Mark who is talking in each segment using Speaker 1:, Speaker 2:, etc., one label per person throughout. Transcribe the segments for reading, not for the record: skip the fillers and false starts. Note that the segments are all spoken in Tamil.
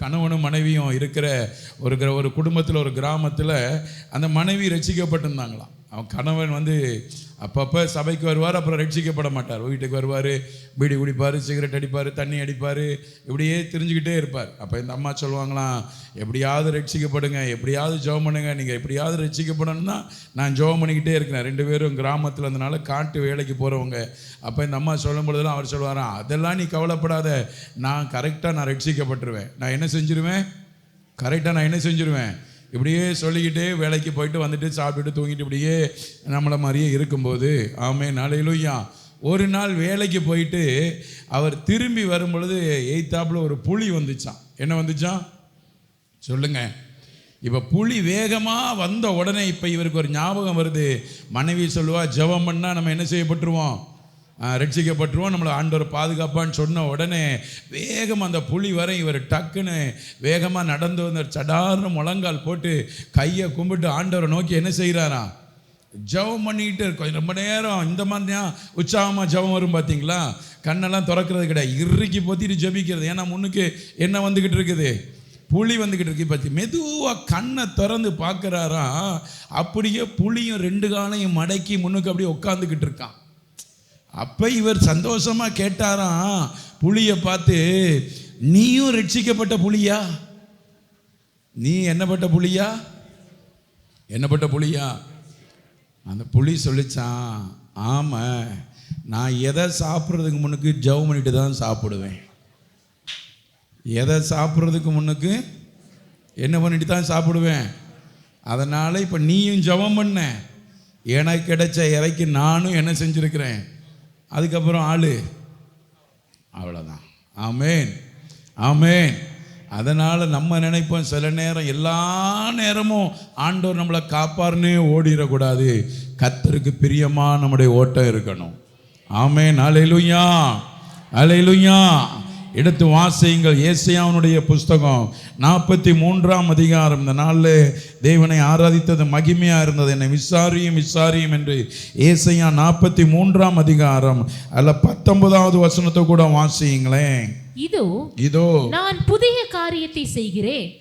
Speaker 1: கணவனும் மனைவியும் இருக்கிற ஒரு குடும்பத்தில், ஒரு கிராமத்தில் அந்த மனைவி ரட்சிக்கப்பட்டிருந்தாங்களாம். அவன் கணவன் வந்து அப்பப்போ சபைக்கு வருவார், அப்புறம் ரட்சிக்கப்பட மாட்டார். வீட்டுக்கு வருவார், பீடி குடிப்பார், சிகரெட் அடிப்பார், தண்ணி அடிப்பார், இப்படியே திரிஞ்சுக்கிட்டே இருப்பார். அப்போ இந்த அம்மா சொல்லுவாங்களாம், எப்படியாவது ரட்சிக்கப்படுங்க, எப்படியாவது ஜெபம் பண்ணுங்க, நீங்கள் எப்படியாவது ரட்சிக்கப்படணும்னா நான் ஜெபம் பண்ணிக்கிட்டே இருக்கிறேன். 2 பேரும் கிராமத்தில் இருந்தனால காட்டு வேலைக்கு போகிறவங்க. அப்போ இந்த அம்மா சொல்லும் பொழுதுலாம் அவர் சொல்லுவாராம், அதெல்லாம் நீ கவலைப்படாத, நான் கரெக்டாக நான் ரட்சிக்கப்பட்டுருவேன். நான் என்ன செஞ்சிருவேன்? கரெக்டாக நான் என்ன செஞ்சிருவேன்? இப்படியே சொல்லிக்கிட்டே வேலைக்கு போயிட்டு வந்துட்டு சாப்பிட்டுட்டு தூங்கிட்டு இப்படியே நம்மளை மாதிரியே இருக்கும்போது, ஆமென், ஹல்லேலூயா. ஒரு நாள் வேலைக்கு போயிட்டு அவர் திரும்பி வரும் பொழுது எய்த்தாப்புல ஒரு புலி வந்துச்சான். என்ன வந்துச்சான் சொல்லுங்க? இப்போ புலி வேகமாக வந்த உடனே இப்போ இவருக்கு ஒரு ஞாபகம் வருது. மனைவி சொல்லுவா, ஜெபம் பண்ணால் நம்ம என்ன செய்யப்பட்டுருவோம்? ரட்சிக்கப்பட்டுருவோம், நம்மளை ஆண்டவர் பாதுகாப்பான்னு சொன்ன உடனே வேகமாக அந்த புலி வரை இவர் டக்குன்னு வேகமாக நடந்து வந்த சடார்னு முழங்கால் போட்டு கையை கும்பிட்டு ஆண்டவரை நோக்கி என்ன செய்கிறாரா? ஜெபம் பண்ணிக்கிட்டு இருக்கோம். ரொம்ப நேரம் இந்த மாதிரி தான் உற்சாகமாக ஜெபம் வரும் பார்த்தீங்களா? கண்ணெல்லாம் திறக்கிறது கிடையாது, இறுக்கி பொத்திட்டு ஜெபிக்கிறது. ஏன்னா முன்னுக்கு என்ன வந்துக்கிட்டு இருக்குது? புலி வந்துக்கிட்டு இருக்கு. பற்றி மெதுவாக கண்ணை திறந்து பார்க்குறாரா, அப்படியே புலியும் 2 காலையும் மடக்கி முன்னுக்கு அப்படியே உட்காந்துக்கிட்டு இருக்கான். அப்போ இவர் சந்தோஷமாக கேட்டாராம் புலியை பார்த்து, நீயும் ரட்சிக்கப்பட்ட புலியா? நீ என்னப்பட்ட புலியா? என்னப்பட்ட புலியா? அந்த புலி சொல்லிச்சான், ஆமாம், நான் எதை சாப்பிட்றதுக்கு முன்னுக்கு ஜெபம் பண்ணிட்டு தான் சாப்பிடுவேன். எதை சாப்பிட்றதுக்கு முன்னுக்கு என்ன பண்ணிட்டு தான் சாப்பிடுவேன். அதனால் இப்போ நீயும் ஜெபம் பண்ண, எனக்கு கிடைச்ச இறைக்கு நானும் என்ன செஞ்சுருக்கிறேன், அதுக்கப்புறம் ஆளு அவ்வளோதான். ஆமேன், ஆமேன். அதனால் நம்ம நினைப்போம் சில நேரம், எல்லா நேரமும் ஆண்டவர் நம்மளை காப்பாருன்னே ஓடிடக்கூடாது. கர்த்தருக்கு பிரியமாக நம்முடைய ஓட்டம் இருக்கணும். ஆமேன், ஹல்லேலூயா, ஹல்லேலூயா. எடுத்து வாசியுங்கள் ஏசாயாவினுடைய புஸ்தகம் 43ஆம் அதிகாரம். இந்த நாளில் தேவனை ஆராதித்தது மகிமையாக இருந்தது. என்னை விசாரியும் விசாரியும் என்று ஏசாயா 43ஆம் அதிகாரம் அதில் 19வது வசனத்தை கூட வாசியுங்களேன். இதோ
Speaker 2: நான் புதிய காரியத்தை செய்கிறேன்,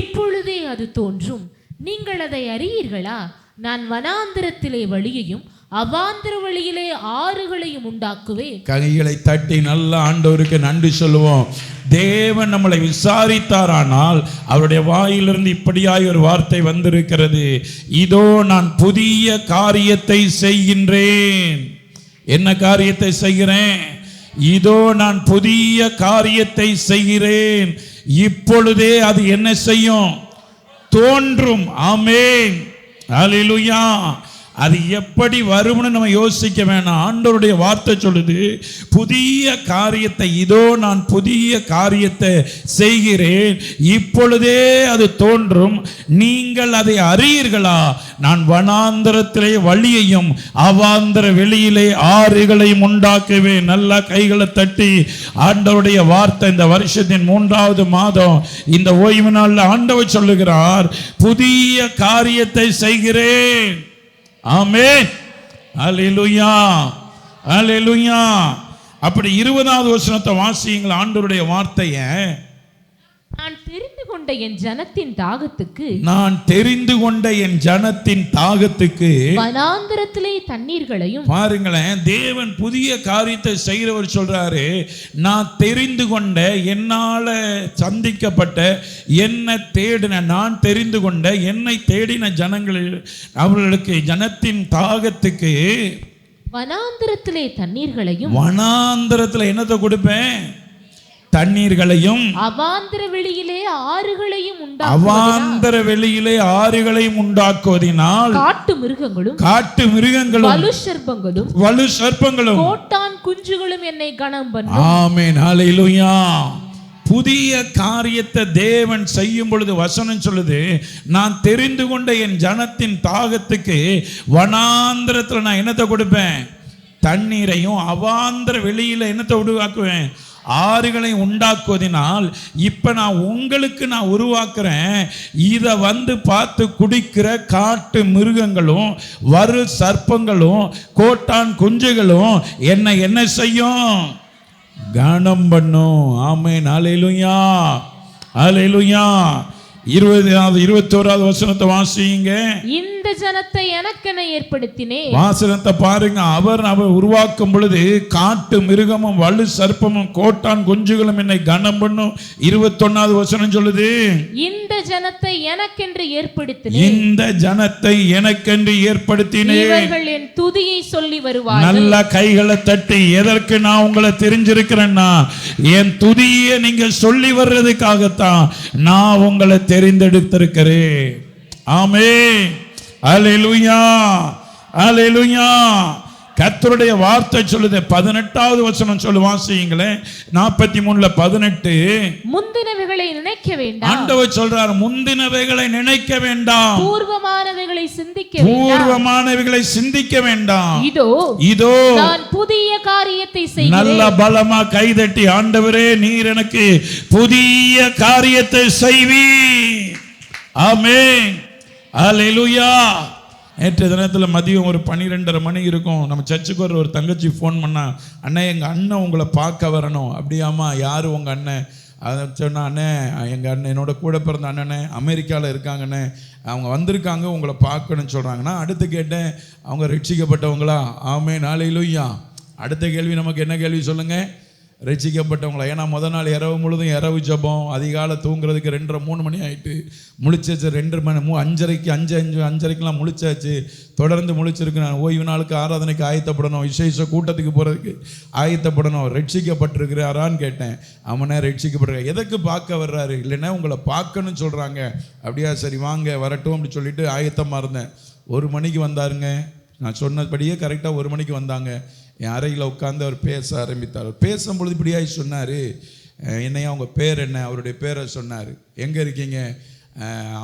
Speaker 2: இப்பொழுதே அது தோன்றும், நீங்கள் அதை அறியீர்களா? நான் வனாந்திரத்திலே வழியையும் அவாந்திர வழியிலே ஆறுகளையும் உண்டாக்குவேன்.
Speaker 1: கைகளை தட்டி நல்ல ஆண்டவருக்கு நன்றி சொல்லுவோம். தேவன் நம்மளை விசாரித்தாரானால் அவருடைய வாயிலிருந்து இப்படியாய் ஒரு வார்த்தை வந்திருக்கிறது, இதோ நான் புதிய காரியத்தை செய்கின்றேன். என்ன காரியத்தை செய்கிறேன்? இதோ நான் புதிய காரியத்தை செய்கிறேன், இப்பொழுதே அது என்ன செய்யும்? தோன்றும். ஆமென், ஹல்லேலூயா. அது எப்படி வரும்னு நம்ம யோசிக்க வேணாம். ஆண்டவருடைய வார்த்தை சொல்லுது, புதிய காரியத்தை, இதோ நான் புதிய காரியத்தை செய்கிறேன், இப்பொழுதே அது தோன்றும், நீங்கள் அதை அறியீர்களா? நான் வனாந்தரத்திலே வழியையும் அவாந்தர வெளியிலே ஆறுகளையும் உண்டாக்குவேன். நல்லா கைகளை தட்டி ஆண்டவருடைய வார்த்தை. இந்த வருஷத்தின் 3வது மாதம் இந்த ஓய்வு நாளில் ஆண்டவர் சொல்லுகிறார், புதிய காரியத்தை செய்கிறேன். ஆமென், ஹல்லேலூயா, ஹல்லேலூயா. அப்படி 20வது வசனத்தை வாசியுங்கள். ஆண்டவருடைய வார்த்தையை,
Speaker 2: நான் தெரிந்து கொண்ட என் ஜனத்தின் தாகத்துக்கு,
Speaker 1: நான் தெரிந்து கொண்ட என் ஜனத்தின் தாகத்துக்கு
Speaker 2: வனாந்திரத்திலே தண்ணீர்களையும்.
Speaker 1: பாருங்களேன், தேவன் புதிய காரியத்தை செய்கிறவர் சொல்றாரு, நான் தெரிந்து கொண்ட, என்னால சந்திக்கப்பட்ட, என்ன தேடின, நான் தெரிந்து கொண்ட, என்னை தேடின ஜனங்கள், அவர்களுக்கு ஜனத்தின் தாகத்துக்கு
Speaker 2: வனாந்திரத்திலே தண்ணீர்களையும்.
Speaker 1: வனாந்திரத்தில் என்னத்தை கொடுப்பேன்? தண்ணீர்களையும்.
Speaker 2: அவாந்தர வெளியிலே ஆறுகளையும்
Speaker 1: அவாந்தர வெளியிலே ஆறுகளையும் உண்டாக்குவதினால்
Speaker 2: காட்டு மிருகங்களும்
Speaker 1: வலு சர்ப்பங்களும்
Speaker 2: கோட்டான் குஞ்சுகளும் என்னை கனம் பண்ணும்.
Speaker 1: ஆமென், ஹல்லேலூயா. புதிய காரியத்தை தேவன் செய்யும் பொழுது வசனம் சொல்லுது, நான் தெரிந்து கொண்ட என் ஜனத்தின் தாகத்துக்கு வனாந்திரத்தில் நான் என்னத்தை கொடுப்பேன்? தண்ணீரையும். அவாந்தர வெளியில என்னத்தை உருவாக்குவேன்? ஆறுகளை உண்டாக்குவதினால் இப்ப நான் உங்களுக்கு நான் உருவாக்குறேன். இதை வந்து பார்த்து குடிக்கிற காட்டு மிருகங்களும் வரு சர்ப்பங்களும் கோட்டான் குஞ்சுகளும் என்ன செய்யும்? கனம் பண்ணும். ஆமென், ஹல்லேலூயா, அல்லேலூயா. 21வது வசனத்தை வாசிங்க.
Speaker 2: இந்த ஜனத்தை எனக்கென ஏற்படுத்தினேன்.
Speaker 1: வாசனத்தை பாருங்க. அவர் உருவாக்கும் பொழுது காட்டு மிருகமும் வலு சர்ப்பமும் கோட்டான் குஞ்சுகளும் என்னை கனம் பண்ணும். 21வது வசனம் சொல்லுது, இந்த
Speaker 2: ஜனத்தை எனக்கென்று ஏற்படுத்தினேன்.
Speaker 1: இந்த ஜனத்தை எனக்கென்று ஏற்படுத்தினேன்.
Speaker 2: இவர்கள் என் துதியை சொல்லி வருவார்கள்.
Speaker 1: நல்ல கைகளை தட்டி, எதற்கு நான் உங்களை தெரிஞ்சிருக்கிறேன்னா என் துதியை நீங்க சொல்லி வர்றதுக்காகத்தான் நான் உங்களை தெரிந்தெடுத்திருக்கிறேன். ஆமென். அல்லேலூயா, அல்லேலூயா. கர்த்தருடைய வார்த்தை சொல்லுது. 18வது வசனம் சொல்லு, வாசிங்களே. 43:18.
Speaker 2: முந்தினவைகளை நினைக்க வேண்டாம்.
Speaker 1: ஆண்டவர் சொல்றார், முந்தினவைகளை நினைக்க வேண்டாம்,
Speaker 2: பூர்வமானவைகளை சிந்திக்க வேண்டாம்,
Speaker 1: பூர்வமானவைகளை சிந்திக்க வேண்டாம்.
Speaker 2: இதோ
Speaker 1: இதோ
Speaker 2: நான் புதிய காரியத்தை செய்கிறேன்.
Speaker 1: நல்ல பலமா கைதட்டி, ஆண்டவரே நீர் எனக்கு புதிய காரியத்தை செய்வீர். ஆமென். அல்லேலூயா. நேற்று தினத்தில் மதியம் ஒரு 12:30 மணி இருக்கும். நம்ம சர்ச்சுக்கு ஒரு தங்கச்சி ஃபோன் பண்ணா, அண்ணே எங்கள் அண்ணன் உங்களை பார்க்க வரணும். அப்படியாம்மா, யார் உங்கள் அண்ணன்? அதை சொன்னா, அண்ணே எங்கள் அண்ணன் என்னோட கூட பிறந்த அண்ணனே அமெரிக்காவில் இருக்காங்கண்ணே, அவங்க வந்திருக்காங்க உங்களை பார்க்கணும்னு சொல்கிறாங்கன்னா. அடுத்து கேட்டேன், அவங்க ரட்சிக்கப்பட்டவங்களா? ஆமென். அல்லேலூயா. அடுத்த கேள்வி நமக்கு என்ன கேள்வி சொல்லுங்கள்? ரட்சிக்கப்பட்டவங்களா? ஏன்னா முதல் நாள் இரவு முழுதும் இரவு ஜபம், அதிகாலை தூங்குறதுக்கு 2:30-3 மணி ஆகிட்டு முழிச்சாச்சு. 2 மணி 5:30-5:30க்கெலாம் முழிச்சாச்சு. தொடர்ந்து முழிச்சிருக்கு. நான் ஓய்வு நாளுக்கு ஆராதனைக்கு ஆயத்தப்படணும், விசேஷ கூட்டத்துக்கு போகிறதுக்கு ஆயத்தப்படணும். ரட்சிக்கப்பட்டிருக்கிறாரான்னு கேட்டேன். அவனே ரட்சிக்கப்பட்டிருக்க. எதுக்கு பார்க்க வர்றாரு? இல்லைன்னா உங்களை பார்க்கணும்னு சொல்கிறாங்க. அப்படியா, சரி வாங்க வரட்டும் அப்படி சொல்லிட்டு ஆயத்தமாக இருந்தேன். 1 மணிக்கு வந்தாருங்க. நான் சொன்னபடியே கரெக்டாக 1 மணிக்கு வந்தாங்க. என் அறையில் உட்காந்து அவர் பேச ஆரம்பித்தார். அவர் பேசும்பொழுது இப்படியாய் சொன்னார், என்னையா உங்கள் பேர் என்ன? அவருடைய பேரை சொன்னார். எங்கே இருக்கீங்க?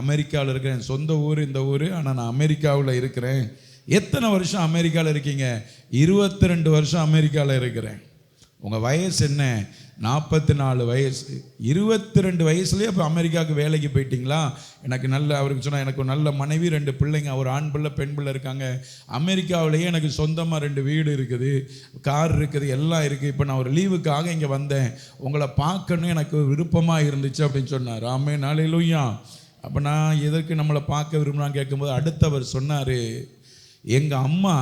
Speaker 1: அமெரிக்காவில் இருக்கிறேன். சொந்த ஊர் இந்த ஊர், ஆனால் நான் அமெரிக்காவில் இருக்கிறேன். எத்தனை வருஷம் அமெரிக்காவில் இருக்கீங்க? 22 வருஷம் அமெரிக்காவில் இருக்கிறேன். உங்கள் வயசு என்ன? 44 வயசு. 22 வயசுலேயே இப்போ அமெரிக்காவுக்கு வேலைக்கு போயிட்டீங்களா? எனக்கு நல்ல, அவருக்கு சொன்னால் எனக்கு நல்ல மனைவி, 2 பிள்ளைங்க, ஒரு ஆண் பிள்ளை பெண் பிள்ளை இருக்காங்க. அமெரிக்காவிலேயே எனக்கு சொந்தமாக 2 வீடு இருக்குது, கார் இருக்குது, எல்லாம் இருக்குது. இப்போ நான் ஒரு லீவுக்காக இங்கே வந்தேன், உங்களை பார்க்கணும் எனக்கு விருப்பமாக இருந்துச்சு அப்படின்னு சொன்னார். ஆமென். அல்லேலூயா. அப்போ நான் எதற்கு நம்மளை பார்க்க விரும்புகிறான்னு கேட்கும்போது அடுத்தவர் சொன்னார், எங்கள் அம்மா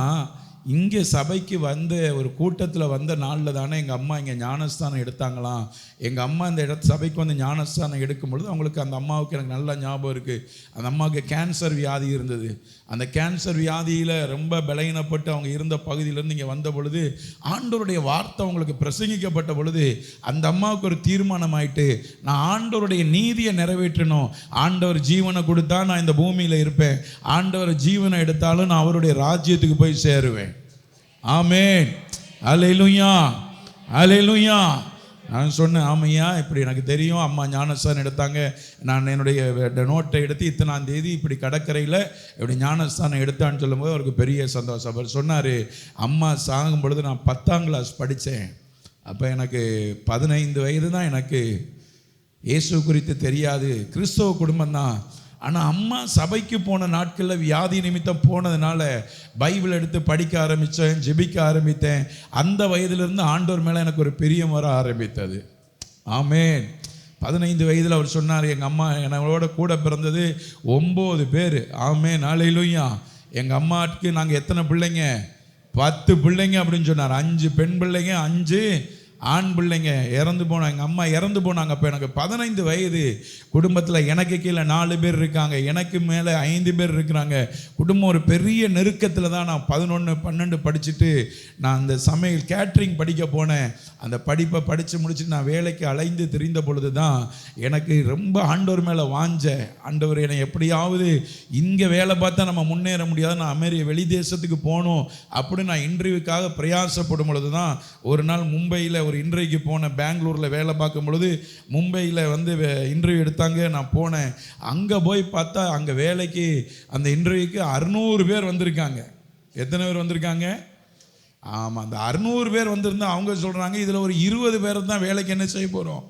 Speaker 1: இங்கே சபைக்கு வந்த ஒரு கூட்டத்தில் வந்த நாளில் தானே எங்கள் அம்மா இங்கே ஞானஸ்தானம் எடுத்தாங்களாம். எங்கள் அம்மா இந்த சபைக்கு வந்து ஞானஸ்தானம் எடுக்கும் பொழுது அவங்களுக்கு, அந்த அம்மாவுக்கு எனக்கு நல்ல ஞாபகம் இருக்குது, அந்த அம்மாவுக்கு கேன்சர் வியாதி இருந்தது. அந்த கேன்சர் வியாதியில் ரொம்ப பலகீனப்பட்டு அவங்க இருந்த பகுதியிலேருந்து இங்கே வந்த பொழுது ஆண்டவருடைய வார்த்தை அவங்களுக்கு பிரசங்கிக்கப்பட்ட பொழுது அந்த அம்மாவுக்கு ஒரு தீர்மானம் ஆயிட்டு, நான் ஆண்டவருடைய நீதியை நிறைவேற்றணும். ஆண்டவர் ஜீவனை கொடுத்தா நான் இந்த பூமியில் இருப்பேன், ஆண்டவர் ஜீவனை எடுத்தாலும் நான் அவருடைய ராஜ்யத்துக்கு போய் சேருவேன். ஆமென். அல்லேலூயா, அல்லேலூயா. நான் சொன்னேன், ஆமையா இப்படி எனக்கு தெரியும், அம்மா ஞானஸ்தானம் எடுத்தாங்க, நான் என்னுடைய நோட்டை எடுத்து இத்தனாம் தேதி இப்படி கடற்கரையில் இப்படி ஞானஸ்தானம் எடுத்தான்னு சொல்லும்போது அவருக்கு பெரிய சந்தோஷம். அவர் சொன்னார், அம்மா சாகும் பொழுது நான் 10ஆம் கிளாஸ் படித்தேன். அப்போ எனக்கு 15 வயது தான். எனக்கு இயேசு குறித்து தெரியாது, கிறிஸ்தவ குடும்பம் தான். ஆனால் அம்மா சபைக்கு போன நாட்களில் வியாதி நிமித்தம் போனதுனால பைபிள் எடுத்து படிக்க ஆரம்பித்தேன், ஜெபிக்க ஆரம்பித்தேன். அந்த வயதிலிருந்து ஆண்டவர் மேலே எனக்கு ஒரு பிரியம் வர ஆரம்பித்தது. ஆமென். 15 வயதில் அவர் சொன்னார், எங்கள் அம்மா என்னோட கூட பிறந்தது 9 பேர். ஆமென். அல்லேலூயா. எங்கள் அம்மாவுக்கு நாங்கள் எத்தனை பிள்ளைங்க? 10 பிள்ளைங்க அப்படின்னு சொன்னார். 5 பெண் பிள்ளைங்க, 5 ஆண் பிள்ளைங்க. இறந்து போனாங்க, எங்கள் அம்மா இறந்து போனாங்க. அப்போ எனக்கு 15 வயது. குடும்பத்தில் எனக்கு கீழே 4 பேர் இருக்காங்க, எனக்கு மேலே 5 பேர் இருக்கிறாங்க. குடும்பம் ஒரு பெரிய நெருக்கத்தில் தான் நான் 11, 12 படிச்சுட்டு நான் அந்த சமையல் கேட்ரிங் படிக்க போனேன். அந்த படிப்பை படித்து முடிச்சுட்டு நான் வேலைக்கு அலைந்து திரிந்த பொழுது தான் எனக்கு ரொம்ப ஆண்டவர் மேலே வாஞ்ச, ஆண்டவர் என்னை எப்படியாவது இங்கே வேலை பார்த்தா நம்ம முன்னேற முடியாது, நான் வெளி தேசத்துக்கு போகணும் அப்படின்னு நான் இன்டர்வியூக்காக பிரயாசப்படும் பொழுது தான் ஒரு நாள் மும்பையில் ஒரு இன்டர்வியூக்கு போனேன். பெங்களூரில் வேலை பார்க்கும் பொழுது மும்பையில் வந்து இன்டர்வியூ எடுத்தாங்க. நான் போனேன். அங்கே போய் பார்த்தா அங்கே வேலைக்கு அந்த இன்டர்வியூக்கு 600 பேர் வந்திருக்காங்க. எத்தனை பேர் வந்திருக்காங்க? ஆமாம், அந்த 600 பேர் வந்திருந்தா அவங்க சொல்கிறாங்க, இதில் ஒரு 20 பேர் தான் வேலைக்கு என்ன செய்ய போகிறோம்.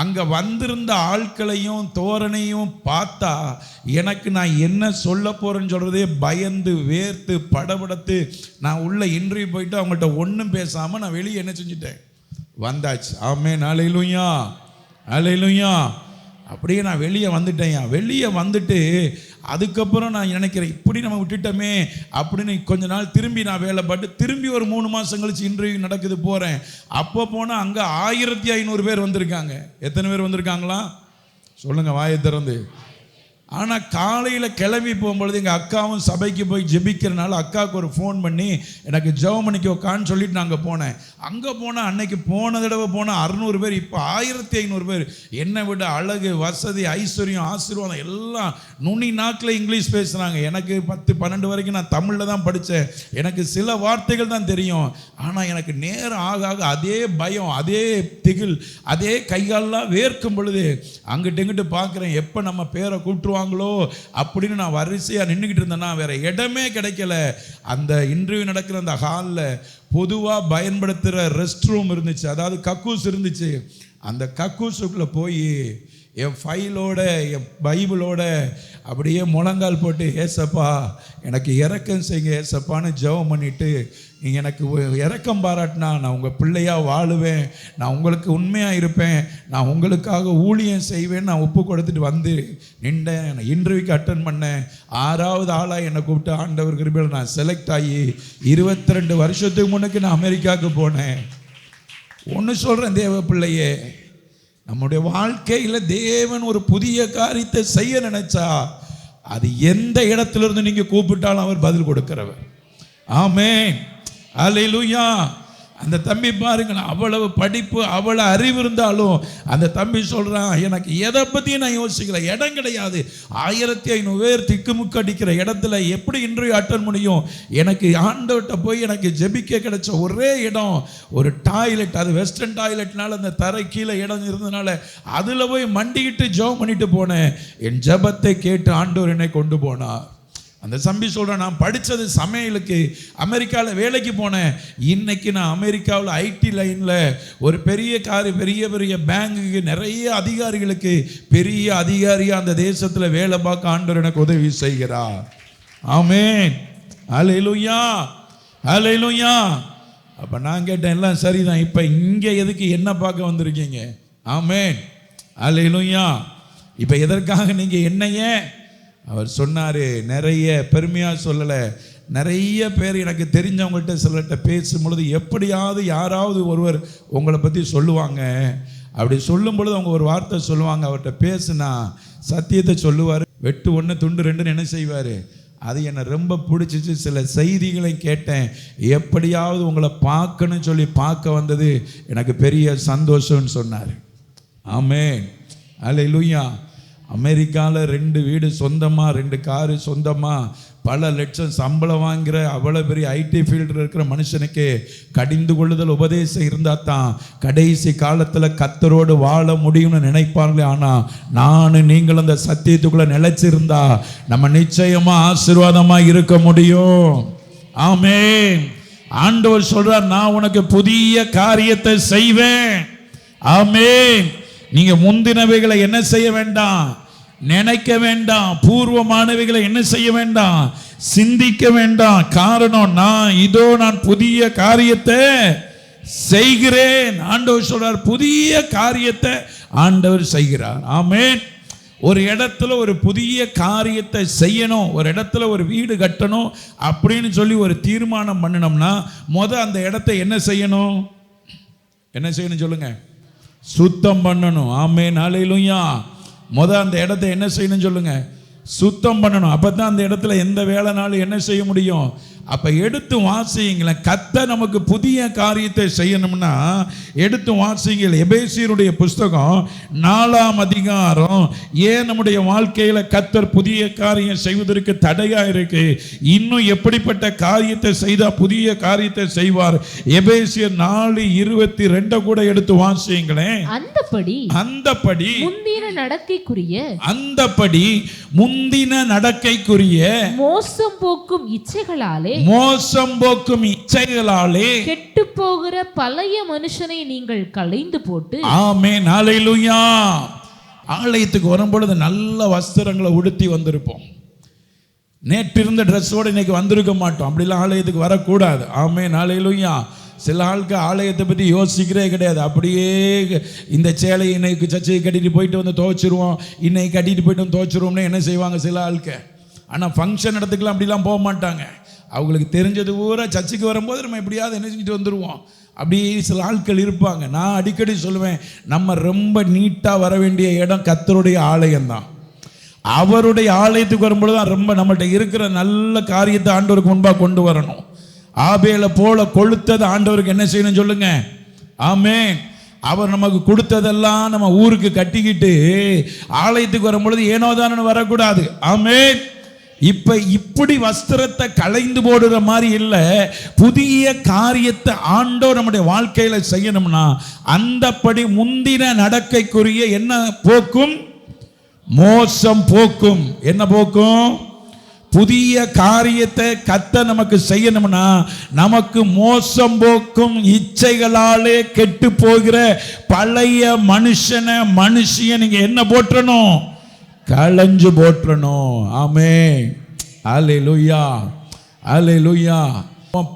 Speaker 1: அங்கே வந்திருந்த ஆட்களையும் தோரணையும் பார்த்தா எனக்கு நான் என்ன சொல்ல போகிறேன்னு சொல்கிறதே பயந்து வேர்த்து படபடத்து நான் உள்ள இன்டர்வியூ போயிட்டு அவங்கள்ட்ட ஒன்றும் பேசாமல் நான் வெளியே என்ன செஞ்சுட்டேன், வந்தாச்சு. ஆமென். அல்லேலூயா, அல்லேலூயா. அப்படியே நான் வெளியே வந்துட்டேன்யா. வெளியே வந்துட்டு அதுக்கப்புறம் நான் நினைக்கிறேன், இப்படி நம்ம விட்டுட்டோமே அப்படின்னு. கொஞ்ச நாள் திரும்பி நான் வேலை பார்த்து திரும்பி ஒரு 3 மாதம் கழிச்சு இன்டர்வியூ நடக்குது போகிறேன். அப்போ போனால் அங்கே 1500 பேர் வந்திருக்காங்க. எத்தனை பேர் வந்திருக்காங்களா சொல்லுங்கள் வாயை திறந்து. ஆனால் காலையில் கிளம்பி போகும்பொழுது எங்கள் அக்காவும் சபைக்கு போய் ஜெபிக்கிறனால அக்காவுக்கு ஒரு ஃபோன் பண்ணி எனக்கு ஜெபம் பண்ணிக்க உட்கான்னு சொல்லிட்டு நான் அங்கே போனேன். அங்கே போனால் அன்னைக்கு போன தடவை போனால் 600 பேர், இப்போ 1500 பேர். என்னை விட அழகு, வசதி, ஐஸ்வர்யம், ஆசீர்வாதம் எல்லாம் நுனி நாக்கில் இங்கிலீஷ் பேசுகிறாங்க. எனக்கு 10-12 வரைக்கும் நான் தமிழில் தான் படித்தேன். எனக்கு சில வார்த்தைகள் தான் தெரியும். ஆனால் எனக்கு நேரம் ஆக ஆக அதே பயம், அதே திகில், அதே கைகாலெலாம் வேர்க்கும் பொழுது அங்கிட்டு இங்கிட்டு பார்க்குறேன், எப்போ நம்ம பேரை கூப்பிட்டுருவாங்களோ அப்படின்னு நான் வரிசையாக நின்றுக்கிட்டு இருந்தேன்னா வேற இடமே கிடைக்கல. அந்த இன்டர்வியூ நடக்கிற அந்த ஹாலில் பொதுவாக பயன்படுத்துகிற ரெஸ்ட் ரூம் இருந்துச்சு, அதாவது கக்கூஸ் இருந்துச்சு. அந்த கக்கூஸுக்குள்ளே போய் என் ஃபைலோட என் பைபிளோட அப்படியே முழங்கால் போட்டு, ஏசப்பா எனக்கு இரக்கம் செய்யுங்க ஏசப்பான்னு ஜெபம் பண்ணிவிட்டு, நீங்கள் எனக்கு இரக்கம் பாராட்டினா நான் உங்கள் பிள்ளையாக வாழுவேன், நான் உங்களுக்கு உண்மையாக இருப்பேன், நான் உங்களுக்காக ஊழியம் செய்வேன் நான் ஒப்பு கொடுத்துட்டு வந்து நின்றேன். நான் இன்டர்வியூக்கு அட்டன் பண்ணேன். 6வது ஆளாக என்னை கூப்பிட்டு ஆண்டவர் கிருபையில் நான் செலக்ட் ஆகி 22 வருஷத்துக்கு முன்னுக்கு நான் அமெரிக்காவுக்கு போனேன். ஒன்று சொல்கிறேன் தேவ பிள்ளையே, நம்முடைய வாழ்க்கையில் தேவன் ஒரு புதிய காரியத்தை செய்ய நினைச்சா அது எந்த இடத்திலிருந்து நீங்கள் கூப்பிட்டாலும் அவர் பதில் கொடுக்கிறவர். ஆமென், அல்லேலூயா. அந்த தம்பி பாருங்க, அவ்வளவு படிப்பு அவ்வளவு அறிவு இருந்தாலும் அந்த தம்பி சொல்றான், எனக்கு எதை பற்றியும் நான் யோசிக்கல, இடம் கிடையாது. 1500 பேர் திக்குமுக்கு அடிக்கிற இடத்துல எப்படி இன்டர்வியூ அட்டன் முடியும்? எனக்கு ஆண்டவர்கிட்ட போய் எனக்கு ஜெபிக்க கிடைச்ச ஒரே இடம் ஒரு டாய்லெட். அது வெஸ்டர்ன் டாய்லெட்னால அந்த தரை கீழே இடம் இருந்ததுனால அதில் போய் மண்டிக்கிட்டு ஜெபம் பண்ணிட்டு போனேன். என் ஜெபத்தை கேட்டு ஆண்டவர் என்னை கொண்டு போனார். அந்த தம்பி சொல்கிறேன், நான் படித்தது சமையலுக்கு, அமெரிக்காவில் வேலைக்கு போனேன். இன்னைக்கு நான் அமெரிக்காவில் ஐடி லைனில் ஒரு பெரிய பெரிய பேங்குக்கு நிறைய அதிகாரிகளுக்கு பெரிய அதிகாரியாக அந்த தேசத்தில் வேலை பார்க்க ஆண்டவர் எனக்கு உதவி செய்கிறார். ஆமென், அல்லேலூயா, அல்லேலூயா. அப்போ நான் கேட்டேன், எல்லாம் சரிதான், இப்போ இங்கே எதுக்கு என்ன பார்க்க வந்திருக்கீங்க? ஆமென், அல்லேலூயா. இப்போ எதற்காக நீங்கள் என்னையே? அவர் சொன்னார், நிறைய பெருமையாக சொல்லலை, நிறைய பேர் எனக்கு தெரிஞ்சவங்கள்ட்ட சிலர்கிட்ட பேசும்பொழுது எப்படியாவது யாராவது ஒருவர் உங்களை பற்றி சொல்லுவாங்க. அப்படி சொல்லும் பொழுது அவங்க ஒரு வார்த்தை சொல்லுவாங்க, அவர்கிட்ட பேசுனா சத்தியத்தை சொல்லுவார், வெட்டு 1 துண்டு 2ன்னு என்ன செய்வார். அது என்னை ரொம்ப பிடிச்சிச்சு. சில செய்திகளை கேட்டேன், எப்படியாவது உங்களை பார்க்கணும்னு சொல்லி பார்க்க வந்தது எனக்கு பெரிய சந்தோஷம்னு சொன்னார். ஆமென், அல்லேலூயா. அமெரிக்காவில் 2 வீடு சொந்தமாக, 2 காரு சொந்தமாக, பல லட்சம் சம்பளம் வாங்குகிற அவ்வளோ பெரிய ஐடி ஃபீல்டில் இருக்கிற மனுஷனுக்கு கடிந்து கொள்ளுதல் உபதேசம் இருந்தால் தான் கடைசி காலத்தில் கர்த்தரோடு வாழ முடியும்னு நினைப்பாங்களே. ஆனால் நான் நீங்கள் அந்த சத்தியத்துக்குள்ளே நிலைச்சிருந்தா நம்ம நிச்சயமாக ஆசீர்வாதமாக இருக்க முடியும். ஆமென். ஆண்டவர் சொல்றார், நான் உனக்கு புதிய காரியத்தை செய்வேன். ஆமென். நீங்க முந்தினவைகளை என்ன செய்ய வேண்டாம், நினைக்க வேண்டாம். பூர்வமானவைகளை என்ன செய்ய வேண்டாம், சிந்திக்க வேண்டாம். காரணம், நான் புதிய காரியத்தை செய்கிறேன். ஆண்டவர் சொல்றார், புதிய காரியத்தை ஆண்டவர் செய்கிறார். ஆமென். ஒரு இடத்துல ஒரு புதிய காரியத்தை செய்யணும், ஒரு இடத்துல ஒரு வீடு கட்டணும் அப்படின்னு சொல்லி ஒரு தீர்மானம் பண்ணணும்னா அந்த இடத்தை என்ன செய்யணும்? என்ன செய்யணும் சொல்லுங்க? சுத்தம் பண்ணணும். ஆமென், அல்லேலூயா. அந்த இடத்தை என்ன செய்யணும் சொல்லுங்க? சுத்தம் பண்ணணும். அப்பதான் அந்த இடத்துல எந்த வேலைனாலும் என்ன செய்ய முடியும்? அப்ப எடுத்து வாசிங்களேன். கர்த்தர் நமக்கு புதிய காரியத்தை செய்யணும்னா எடுத்து வாசிங்கள். எபேசியருடைய புஸ்தகம் 4ஆம் அதிகாரம். ஏன் நம்முடைய வாழ்க்கையில கர்த்தர் புதிய காரியம் செய்வதற்கு தடையா இருக்கு? இன்னும் எப்படிப்பட்ட காரியத்தை செய்தா புதிய காரியத்தை செய்வார்? எபேசியர் 4:22 கூட எடுத்து வாசிங்களேன். அந்தபடி முந்தின நடக்கைக்குரிய
Speaker 2: மோசம் போக்கும் இச்சைகளாலே கெட்டு போகிற பழைய மனுஷனை நீங்கள் களைந்து போட்டு.
Speaker 1: ஆமென், அல்லேலூயா. ஆலயத்துக்கு வரும்பொழுது நல்ல வஸ்திரங்களை உடுத்தி வந்திருப்போம். நேற்று இருந்த ட்ரெஸ்ஸோடு இன்னைக்கு வந்திருக்க மாட்டோம். அப்படிலாம் ஆலயத்துக்கு வரக்கூடாது. ஆமென், அல்லேலூயா. சில ஆளுக்கு ஆலயத்தை பற்றி யோசிக்கிறே கிடையாது. அப்படியே இந்த சேலையை இன்னைக்கு சர்ச்சையை கட்டிட்டு போயிட்டு வந்து துவைச்சிருவோம், இன்னைக்கு கட்டிட்டு போயிட்டு வந்து துவைச்சிருவோம்னு என்ன செய்வாங்க சில ஆளுக்கு. ஆனால் ஃபங்க்ஷன் இடத்துக்குலாம் அப்படிலாம் போக மாட்டாங்க. அவங்களுக்கு தெரிஞ்சது பூரா சர்ச்சுக்கு வரும்போது நம்ம எப்படியாவது என்ன செஞ்சுட்டு வந்துடுவோம். அப்படி சில ஆட்கள் இருப்பாங்க. நான் அடிக்கடி சொல்லுவேன், நம்ம ரொம்ப நீட்டாக வர வேண்டிய இடம் கர்த்தருடைய ஆலயம்தான். அவருடைய ஆலயத்துக்கு வரும்பொழுது தான் ரொம்ப நம்மள்ட்ட இருக்கிற நல்ல காரியத்தை ஆண்டவருக்கு முன்பாக கொண்டு வரணும். ஆபேலை போல கொளுத்ததை ஆண்டவருக்கு என்ன செய்யணும் சொல்லுங்க. ஆமென். அவர் நமக்கு கொடுத்ததெல்லாம் நம்ம ஊருக்கு கட்டிக்கிட்டு ஆலயத்துக்கு வரும்பொழுது ஏனோதானு வரக்கூடாது. ஆமென். இப்படி வஸ்திரத்தை களைந்து போடுற மாதிரி இல்லை. புதிய காரியத்தை ஆண்டவர் நம்முடைய வாழ்க்கையில செய்யணும்னா அந்தப்படி முந்தின நடக்கைக்குரிய என்ன போக்கும்? மோசம் போக்கும். என்ன போக்கும்? புதிய காரியத்தை கர்த்தர் நமக்கு செய்யணும்னா நமக்கு மோசம் போக்கும் இச்சைகளாலே கெட்டு போகிற பழைய மனுஷிய நீங்க என்ன போற்றணும்? களைஞ்சு போற்றணும். ஆமென். அல்லேலூயா, அல்லேலூயா.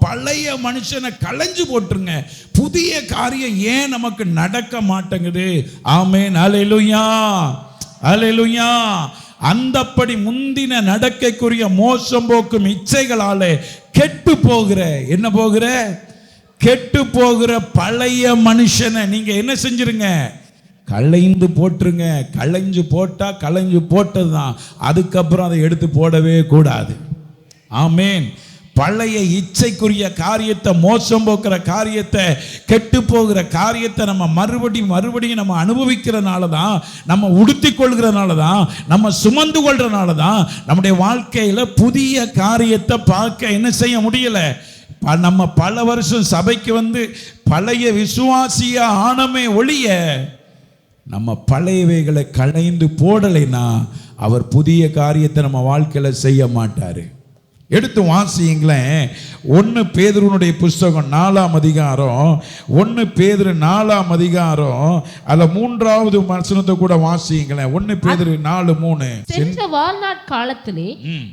Speaker 1: பழைய மனுஷனை களைஞ்சு போட்டுருங்க. புதிய காரியம் ஏன் நமக்கு நடக்க மாட்டேங்குது? ஆமென். அல்லேலூயா, அல்லேலூயா. அந்தப்படி முந்தின நடக்கைக்குரிய மோசம் போக்கும் இச்சைகளாலே கெட்டு போகிற என்ன போகிற கெட்டு போகிற பழைய மனுஷனை நீங்க என்ன செஞ்சிருங்க? களைந்து போட்டுருங்க. களைஞ்சு போட்டா களைஞ்சு போட்டது தான். அதுக்கப்புறம் அதை எடுத்து போடவே கூடாது. ஆமென். பழைய இச்சைக்குரிய காரியத்தை, மோசம் போக்குற காரியத்தை, கெட்டு போகிற காரியத்தை நம்ம மறுபடியும் நம்ம அனுபவிக்கிறனால தான், நம்ம உடுத்தி கொள்கிறனால தான், நம்ம சுமந்து கொள்றனால தான் நம்முடைய வாழ்க்கையில புதிய காரியத்தை பார்க்க என்ன செய்ய முடியல. நம்ம பல வருஷம் சபைக்கு வந்து பழைய விசுவாசியா ஆனமே ஒழிய நம்ம பழையவைகளை களைந்து போடலைன்னா அவர் புதிய காரியத்தை நம்ம வாழ்க்கையில செய்ய மாட்டாரு. எடுத்து வாசிங்களேன். 1 பேதுருனுடைய புஸ்தகம் 4ஆம் அதிகாரம், 1 பேதுரு 4ஆம் அதிகாரம், அதுல 3வது வசனத்தை கூட வாசிங்களேன். 1 பேதுரு 4:3.
Speaker 2: சென்ற வாழ்நாட் காலத்திலே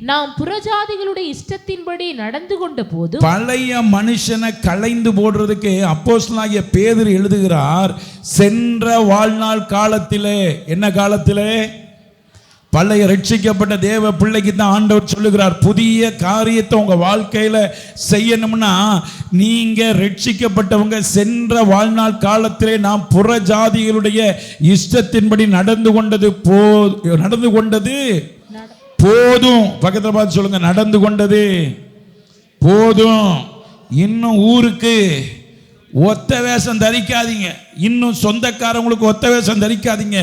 Speaker 2: நாம் புறஜாதிகளுடைய இஷ்டத்தின்படி நடந்து கொண்ட போது
Speaker 1: பழைய மனுஷனை களைந்து போடுறதுக்கு அப்போஸ்தலனாகிய பேதுரு எழுதுகிறார். சென்ற வாழ்நாள் காலத்திலே. என்ன காலத்திலே? பழைய ரட்சிக்கப்பட்ட தேவ பிள்ளைக்கு தான் ஆண்டவர் சொல்லுகிறார், புதிய காரியத்தை உங்க வாழ்க்கையில செய்யணும்னா நீங்க ரட்சிக்கப்பட்டவங்க சென்ற வாழ்நாள் காலத்திலே நாம் புறஜாதிகளுடைய இஷ்டத்தின்படி நடந்து கொண்டது போதும். பக்கத்துல பார்த்து சொல்லுங்க, நடந்து கொண்டது போதும். இன்னும் ஊருக்கு ஒத்த வேஷம் தரிக்காதீங்க. இன்னும் சொந்தக்காரங்களுக்கு ஒத்த வேஷம் தரிக்காதீங்க.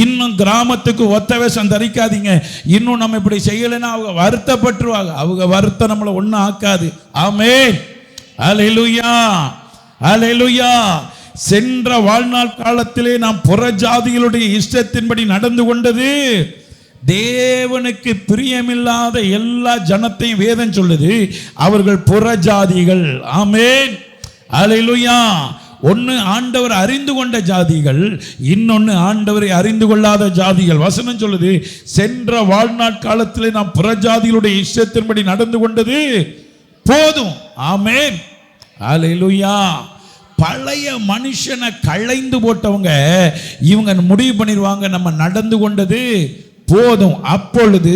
Speaker 1: இன்னும் கிராமத்துக்கு ஒத்த வேஷம் தரிக்காதீங்க. இன்னும் நம்ம இப்படி செய்யலைன்னா அவங்க வருத்தப்பட்டுருவாங்க. அவங்க வருத்தம் நம்மளை ஒன்றும் ஆக்காது. ஆமென். அல்லேலூயா, அல்லேலூயா. சென்ற வாழ்நாள் காலத்திலே நாம் புறஜாதிகளுடைய இஷ்டத்தின்படி நடந்து கொண்டது தேவனுக்கு பிரியமில்லாத எல்லா ஜனத்தையும் வேதம் சொல்லுது அவர்கள் புறஜாதிகள். ஆமென். அல்லேலூயா. ஒன்னு ஆண்டவர் அறிந்து கொண்ட ஜாதிகள், இன்னொன்னு ஆண்டவரை அறிந்து கொள்ளாத ஜாதிகள். வசனம் சொல்லுது, சென்ற வாழ்நாள் காலத்திலே நாம் புறஜாதிகளுடைய இஷ்டத்தின்படி நடந்து கொண்டது போதும். ஆமென். அல்லேலூயா. பழைய மனுஷனை களைந்து போட்டவங்க இவங்க முடிவு பண்ணிடுவாங்க, நம்ம நடந்து கொண்டது போதும். அப்பொழுது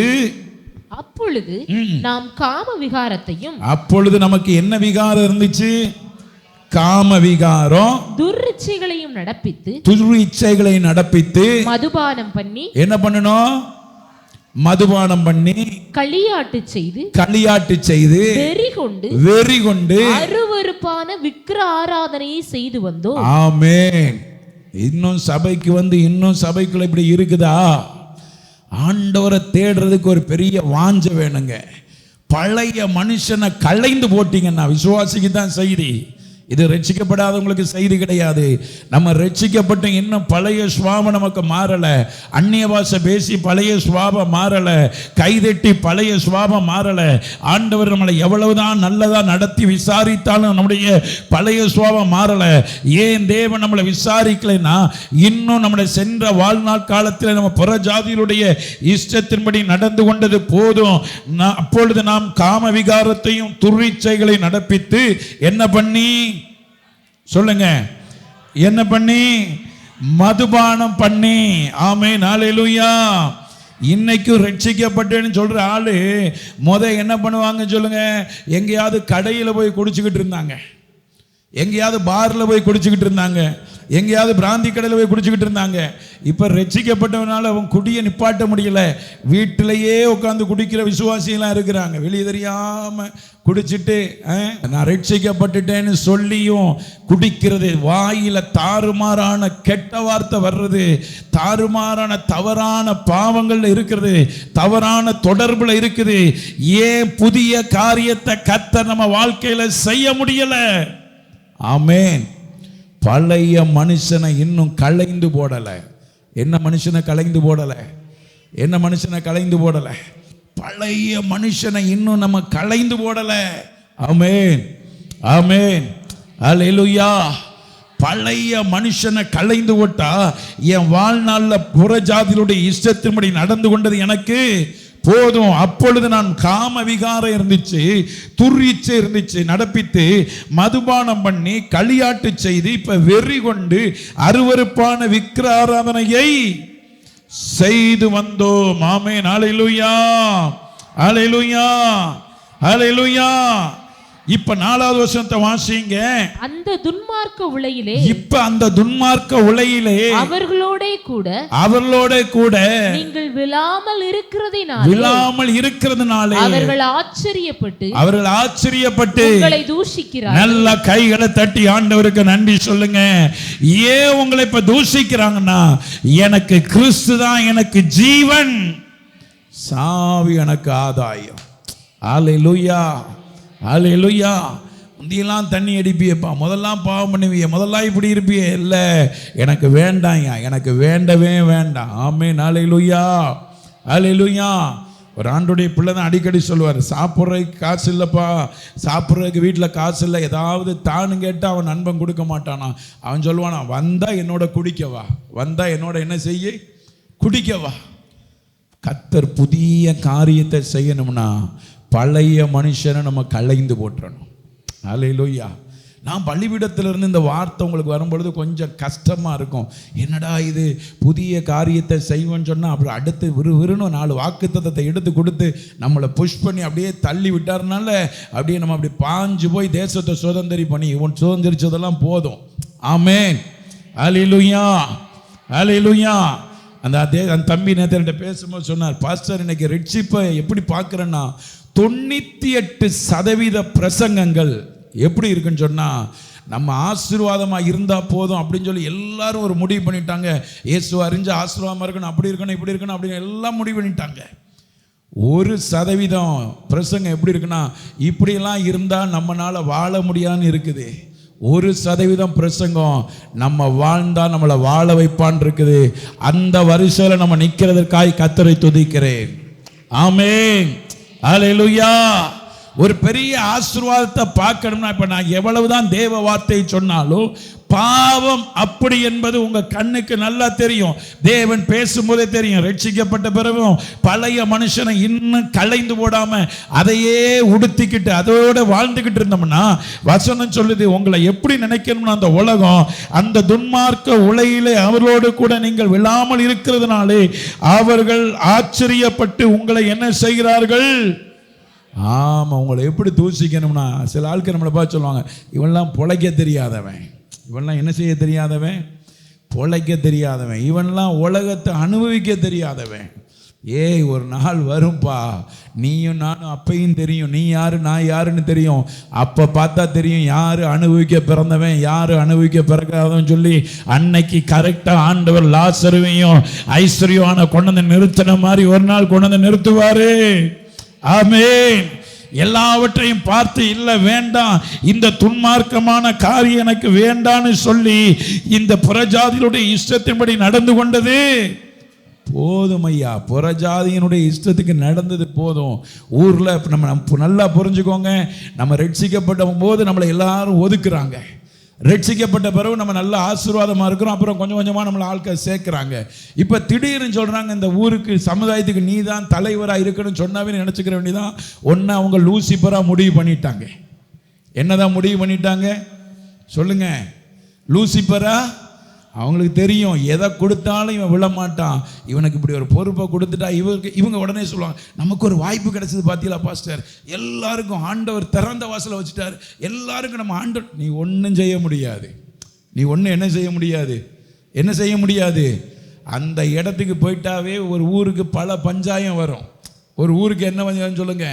Speaker 2: நாம் காம விகாரத்தையும்,
Speaker 1: அப்பொழுது நமக்கு என்ன விகாரம் இருந்துச்சு? காம விகாரம்,
Speaker 2: துர்ச்சைகளையும் நடப்பித்து மதுபானம் பண்ணி
Speaker 1: என்ன பண்ணணும்? மதுபானம் பண்ணி களியாட்டு செய்து வெறி கொண்டு
Speaker 2: அருவருப்பான விக்கிர ஆராதனையை செய்து வந்தோம்.
Speaker 1: ஆமென். இன்னும் சபைக்கு வந்து இன்னும் சபைக்குள்ள இப்படி இருக்குதா? ஆண்டவரை தேடுறதுக்கு ஒரு பெரிய வாஞ்ச வேணுங்க. பழைய மனுஷனை களைந்து போட்டீங்கன்னா, விசுவாசிக்கு தான் செய்தி இது, ரட்சிக்கப்படாதவங்களுக்கு செய்தி கிடையாது. நம்ம ரட்சிக்கப்பட்டு இன்னும் பழைய சுவாபம் நமக்கு மாறல, அந்நிய பாஷை பேசி பழைய சுவாபம் மாறல, கைதட்டி பழைய சுவாபம் மாறல. ஆண்டவர் நம்மளை எவ்வளவுதான் நல்லதா நடத்தி விசாரித்தாலும் நம்முடைய பழைய சுவாபம் மாறல. ஏன் தேவன் நம்மளை விசாரிக்கலைன்னா, இன்னும் நம்முடைய சென்ற வாழ்நாள் காலத்தில் நம்ம புறஜாதிகளுடைய இஷ்டத்தின்படி நடந்து கொண்டது போதும். அப்பொழுது நாம் காம விகாரத்தையும் துர்ச்சைகளை நடப்பித்து என்ன பண்ணி? சொல்லுங்க, என்ன பண்ணி? மதுபானம் பண்ணி. ஆமென், ஹல்லேலூயா. இன்னைக்கும் ரட்சிக்கப்பட்டேன்னு சொல்ற ஆளு என்ன பண்ணுவாங்க சொல்லுங்க? எங்கேயாவது கடையில போய் குடிச்சுக்கிட்டு இருந்தாங்க, எங்கேயாவது பார்ல போய் குடிச்சுக்கிட்டு இருந்தாங்க, எங்கேயாவது பிராந்தி கடையில் போய் குடிச்சுக்கிட்டு இருந்தாங்க. இப்போ ரட்சிக்கப்பட்டவனால அவன் குடியை நிப்பாட்ட முடியல, வீட்டிலேயே உட்காந்து குடிக்கிற விசுவாசியெல்லாம் இருக்கிறாங்க. வெளியே தெரியாம குடிச்சிட்டு நான் ரட்சிக்கப்பட்டுட்டேன்னு சொல்லியும் குடிக்கிறது, வாயில தாறுமாறான கெட்ட வார்த்தை வர்றது, தாறுமாறான தவறான பாவங்கள் இருக்கிறது, தவறான தொடர்புல இருக்குது. ஏன் புதிய காரியத்தை கர்த்தர் நம்ம வாழ்க்கையில செய்ய முடியல? ஆமென். பழைய மனுஷனை இன்னும் களைந்து போடல. என்ன மனுஷனை களைந்து போடல? என்ன மனுஷனை களைந்து போடல? பழைய மனுஷனை இன்னும் நம்ம களைந்து போடல. ஆமென், ஆமென், ஹல்லேலூயா. பழைய மனுஷனை களைந்து போட்டா என் வாழ்நாள்ல புறஜாதிகளுடைய இஷ்டத்தின்படி நடந்து கொண்டது எனக்கு போதும். அப்பொழுது நான் காம விகாரம் இருந்துச்சு, துர்யிச்சை இருந்துச்சு நடப்பித்து, மதுபானம் பண்ணி, களியாட்டு செய்து, இப்ப வெறி கொண்டு அருவருப்பான விக்கிர ஆராதனையை செய்து வந்தோம். ஆமென், ஹல்லேலூயா, ஹல்லேலூயா, ஹல்லேலூயா. இப்ப 4வது வசனத்தை வாசிங்க.
Speaker 2: அந்த துன்மார்க்க உளையிலே,
Speaker 1: இப்ப அந்த துன்மார்க்க உளையிலே அவர்களோட கூட
Speaker 2: நீங்கள் விழாமல் இருக்கிறதுனாலே அவர்கள் ஆச்சரியப்பட்டு உங்களை தூஷிக்கிறார்கள்.
Speaker 1: நல்ல கைகளை தட்டி ஆண்டவருக்கு நன்றி சொல்லுங்க. ஏன் உங்களை இப்ப தூஷிக்கிறாங்கன்னா, எனக்கு கிறிஸ்து தான் எனக்கு ஜீவன், சாவி எனக்கு ஆதாயம். ஹல்லேலூயா, ஹல்லேலூயா. முந்தியெல்லாம் தண்ணி அடிப்பியப்பா, முதல்லாம் பாவம் பண்ணுவிய, முதல்லாம் இப்படி இருப்பிய, இல்லை எனக்கு வேண்டாம்யா, எனக்கு வேண்டவே வேண்டாம். ஆமென், ஹல்லேலூயா, ஹல்லேலூயா. ஒரு ஆண்டுடைய பிள்ளை தான் அடிக்கடி சொல்லுவார், சாப்பிட்றதுக்கு காசு இல்லைப்பா, சாப்பிட்றதுக்கு வீட்டில் காசு இல்லை, ஏதாவது தானு கேட்டால் அவன் நண்பன் கொடுக்க மாட்டானா. அவன் சொல்லுவானா, வந்தா என்னோட குடிக்கவா, வந்தா என்னோட என்ன செய்ய, குடிக்கவா. கர்த்தர் புதிய காரியத்தை செய்யணும்னா பழைய மனுஷனை நம்ம களைந்து போட்டுறணும். ஹல்லேலூயா. நான் பள்ளிபீடத்திலிருந்து இந்த வார்த்தை உங்களுக்கு வரும்பொழுது கொஞ்சம் கஷ்டமாக இருக்கும். என்னடா இது, புதிய காரியத்தை செய்வோன்னு சொன்னால் அப்புறம் அடுத்து விறுவிறுன்னு 4 வாக்குத்தத்தத்தை எடுத்து கொடுத்து நம்மளை புஷ் பண்ணி அப்படியே தள்ளி விட்டாருனால அப்படியே நம்ம அப்படி பாஞ்சு போய் தேசத்தை சுதந்திரி பண்ணி இவன் சுதந்திரிச்சதெல்லாம் போதும். ஆமென், ஹல்லேலூயா, ஹல்லேலூயா. அந்த தம்பி நேற்று பேசும்போது சொன்னார், பாஸ்டர் இன்னைக்கு ரட்சிப்பை எப்படி பார்க்குறேன்னா 98% பிரசங்கங்கள் எப்படி இருக்குன்னு சொன்னால், நம்ம ஆசீர்வாதமாக இருந்தால் போதும் அப்படின்னு சொல்லி எல்லாரும் ஒரு முடிவு பண்ணிட்டாங்க. இயேசு அறிஞ்சு ஆசீர்வாதமாக இருக்கணும், அப்படி இருக்கணும், இப்படி இருக்கணும் அப்படின்னு எல்லாம் முடிவு பண்ணிட்டாங்க. 1% பிரசங்கம் எப்படி இருக்குன்னா, இப்படியெல்லாம் இருந்தால் நம்மளால் வாழ முடியாதுன்னு இருக்குது. 1% பிரசங்கம் நம்ம வாழ்ந்தால் நம்மளை வாழ வைப்பான் இருக்குது. அந்த வரிசையில் நம்ம நிற்கிறதற்காக கர்த்தரை துதிக்கிறேன். ஆமென், ஹல்லேலூயா. ஒரு பெரிய ஆசீர்வாதத்தை பார்க்கணும்னா, இப்ப நான் எவ்வளவுதான் தேவ வார்த்தை சொன்னாலும் பாவம் அப்படி என்பது உங்க கண்ணுக்கு நல்லா தெரியும். தேவன் பேசும்போதே தெரியும். ரட்சிக்கப்பட்ட பிறகும் பழைய மனுஷனை இன்னும் களைந்து போடாம அதையே உடுத்திக்கிட்டு அதோட வாழ்ந்துகிட்டு இருந்தோம்னா, வசனம் சொல்லுது, உங்களை எப்படி நினைக்கணும்னா அந்த உலகம் அந்த துன்மார்க்க உலையிலே அவர்களோடு கூட நீங்கள் விழாமல் இருக்கிறதுனாலே அவர்கள் ஆச்சரியப்பட்டு உங்களை என்ன செய்கிறார்கள்? ஆமாம், உங்களை எப்படி தூசிக்கணும்னா, சில ஆட்கள் நம்மளை பார்த்து சொல்லுவாங்க, இவன்லாம் பொழைக்க தெரியாதவன், இவன்லாம் என்ன செய்ய தெரியாதவன், பொழைக்க தெரியாதவன், இவன்லாம் உலகத்தை அனுபவிக்க தெரியாதவன். ஏய், ஒரு நாள் வரும்பா, நீயும் நானும் அப்பையும் தெரியும், நீ யாரு நான் யாருன்னு தெரியும். அப்போ பார்த்தா தெரியும் யாரு அனுபவிக்க பிறந்தவன் யாரு அனுபவிக்க பிறக்காதவன் சொல்லி. அன்னைக்கு கரெக்டாக ஆண்டவர் லாசருவையும் ஐஸ்வர்யமான கொண்டு வந்து நிறுத்தின மாதிரி ஒரு நாள் கொண்டு வந்து நிறுத்துவாரு. ஆமென். எல்லாவற்றையும் பார்த்து இல்ல வேண்டாம், இந்த துன்மார்க்கமான காரியம் எனக்கு வேண்டான்னு சொல்லி இந்த புறஜாதிகளுடைய இஷ்டத்தின்படி நடந்து கொண்டது போதும் ஐயா. புறஜாதியினுடைய இஷ்டத்துக்கு நடந்தது போதும். ஊர்ல நம்ம நல்லா புரிஞ்சுக்கோங்க, நம்ம ரட்சிக்கப்பட்ட போது நம்மளை எல்லாரும் ஒதுக்குறாங்க. ரட்சிக்கப்பட்ட பிறகு நம்ம நல்ல ஆசீர்வாதமாக இருக்கிறோம். அப்புறம் கொஞ்சம் கொஞ்சமாக நம்மளை ஆட்கள் சேர்க்குறாங்க. இப்போ திடீர்னு சொல்கிறாங்க, இந்த ஊருக்கு சமுதாயத்துக்கு நீ தான் தலைவராக இருக்கணும்னு சொன்னாவே நினச்சிக்கிற வேண்டியதான். ஒன்று அவங்க லூசிபராக முடிவு பண்ணிட்டாங்க. என்னதான் முடிவு பண்ணிட்டாங்க? சொல்லுங்க. லூசிபரா? அவங்களுக்கு தெரியும் எதை கொடுத்தாலும் இவன் விழ மாட்டான், இவனுக்கு இப்படி ஒரு பொறுப்பை கொடுத்துட்டா இவங்க உடனே சொல்லுவாங்க, நமக்கு ஒரு வாய்ப்பு கிடைச்சது பார்த்தீங்களா பாஸ்டர், எல்லாருக்கும் ஆண்டவர் திறந்த வாசலை வச்சுட்டார், எல்லாருக்கும் நம்ம ஆண்டவர். நீ ஒன்றும் செய்ய முடியாது. நீ ஒன்றும் என்ன செய்ய முடியாது? என்ன செய்ய முடியாது? அந்த இடத்துக்கு போயிட்டாவே ஒரு ஊருக்கு பல பஞ்சாயம் வரும். ஒரு ஊருக்கு என்ன பஞ்சாயம் சொல்லுங்க?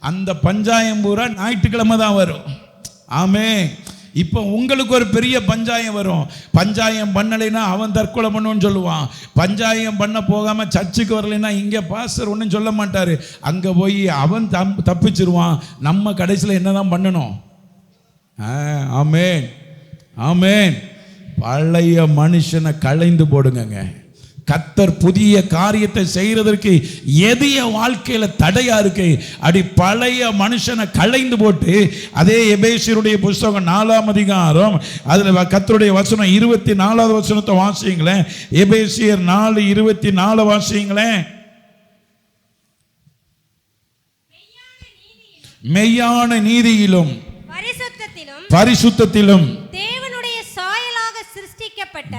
Speaker 1: அந்த பஞ்சாயம் பூரா ஞாயிற்றுக்கிழமை தான் வரும். ஆமே. இப்போ உங்களுக்கு ஒரு பெரிய பஞ்சாயம் வரும். பஞ்சாயம் பண்ணலைன்னா அவன் தற்கொலை பண்ணுவான்னு சொல்லுவான். பஞ்சாயம் பண்ண போகாமல் சர்ச்சுக்கு வரலைன்னா இங்கே பாஸ்டர் ஒன்றும் சொல்ல மாட்டார், அங்கே போய் அவன் தப்பிச்சிருவான். நம்ம கடைசியில் என்ன தான் பண்ணணும்? ஆமேன், ஆமேன். பழைய மனுஷனை களைந்து போடுங்க. கர்த்தர் புதிய காரியத்தை செய்யறதற்கு எது வாழ்க்கையில தடையா இருக்கு, அடி பழைய மனுஷனை களைந்து போட்டு, அதே எபேசியருடைய புஸ்தகம் 4ஆம் அதிகாரம் அதுல கர்த்தருடைய வசனம் 24வது வசனத்தை வாசிங்களேன். எபேசியர் 4:24 வாசிங்களேன். மெய்யான நீதியிலும் பரிசுத்தத்திலும்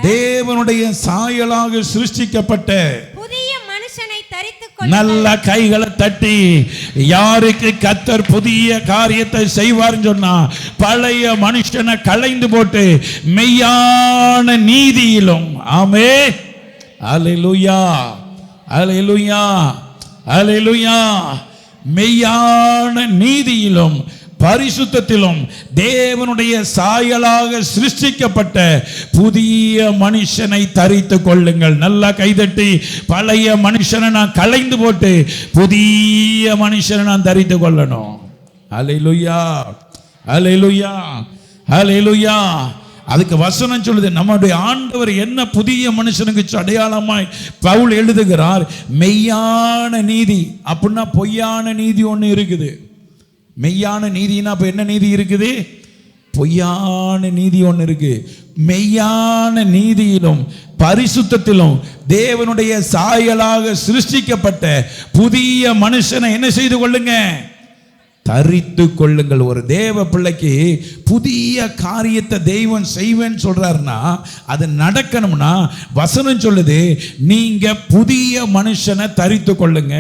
Speaker 1: தேவனுடைய சாயலாக சிருஷ்டிக்கப்பட்ட புதிய மனுஷனை தரித்துக் நல்ல கைகளை தட்டி யாருக்கு கர்த்தர் புதிய காரியத்தை செய்வார்னு சொன்னா, பழைய மனுஷனை களைந்து போட்டு மெய்யான நீதியிலும். ஆமென். அல்லேலூயா, அல்லேலூயா, அல்லேலூயா. மெய்யான நீதியிலும் பரிசுத்தத்திலும் தேவனுடைய சாயலாக சிருஷ்டிக்கப்பட்ட புதிய மனுஷனை தரித்து கொள்ளுங்கள். நல்லா கைதட்டி, பழைய மனுஷனை நான் களைந்து போட்டு புதிய மனுஷனை நான் தரித்து கொள்ளணும். அல்லேலூயா, அல்லேலூயா, அல்லேலூயா. அதுக்கு வசனம் சொல்லுது, நம்முடைய ஆண்டவர் என்ன புதிய மனுஷனுக்கு அடையாளமாய் பவுல் எழுதுகிறார், மெய்யான நீதி. அப்படின்னா பொய்யான நீதி ஒன்று இருக்குது. மெய்யான நீதினா அப்ப என்ன நீதி இருக்குது? பொய்யான நீதி ஒன்று இருக்கு. மெய்யான நீதியிலும் பரிசுத்தத்திலும் தேவனுடைய சாயலாக சிருஷ்டிக்கப்பட்ட புதிய மனுஷனை என்ன செய்து கொள்ளுங்க? தரித்து கொள்ளுங்கள். ஒரு தேவ பிள்ளைக்கு புதிய காரியத்தை தெய்வம் செய்வேன்னு சொல்றாருன்னா அது நடக்கணும்னா வசனம் சொல்லுது, நீங்க புதிய மனுஷனை தரித்து கொள்ளுங்க.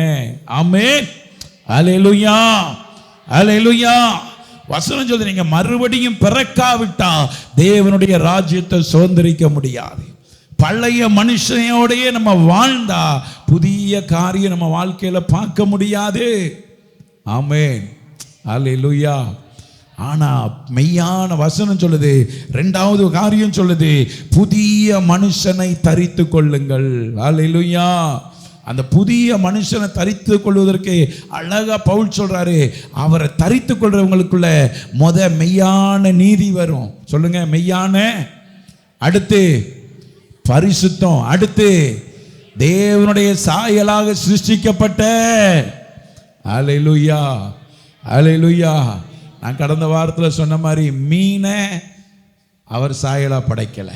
Speaker 1: ஆமென், அல்லேலூயா, அல்லேலூயா. வசனம் சொல்லுது, நீங்க மறுபடியும் பிறக்காவிட்டா தேவனுடைய ராஜ்யத்தை சுதந்திரிக்க முடியாது. பழைய மனுஷனையோடையே நம்ம வாழ்ந்தா புதிய காரியம் நம்ம வாழ்க்கையில பார்க்க முடியாது. ஆமென், அல்லேலூயா. ஆனா மெய்யான வசனம் சொல்லுது, இரண்டாவது காரியம் சொல்லுது, புதிய மனுஷனை தரித்து கொள்ளுங்கள். அல்லேலூயா. அந்த புதிய மனுஷனை தரித்து கொள்வதற்கு அழகா பவுல் சொல்றாரு, அவரை தரித்து கொள்றவங்களுக்குள்ள மெய்யான நீதி வரும். சொல்லுங்க, மெய்யான, அடுத்து பரிசுத்தம், அடுத்து தேவனுடைய சாயலாக சிருஷ்டிக்கப்பட்ட. அல்லேலூயா, அல்லேலூயா. நான் கடந்த வாரத்தில் சொன்ன மாதிரி மீனை அவர் சாயலா படைக்கல.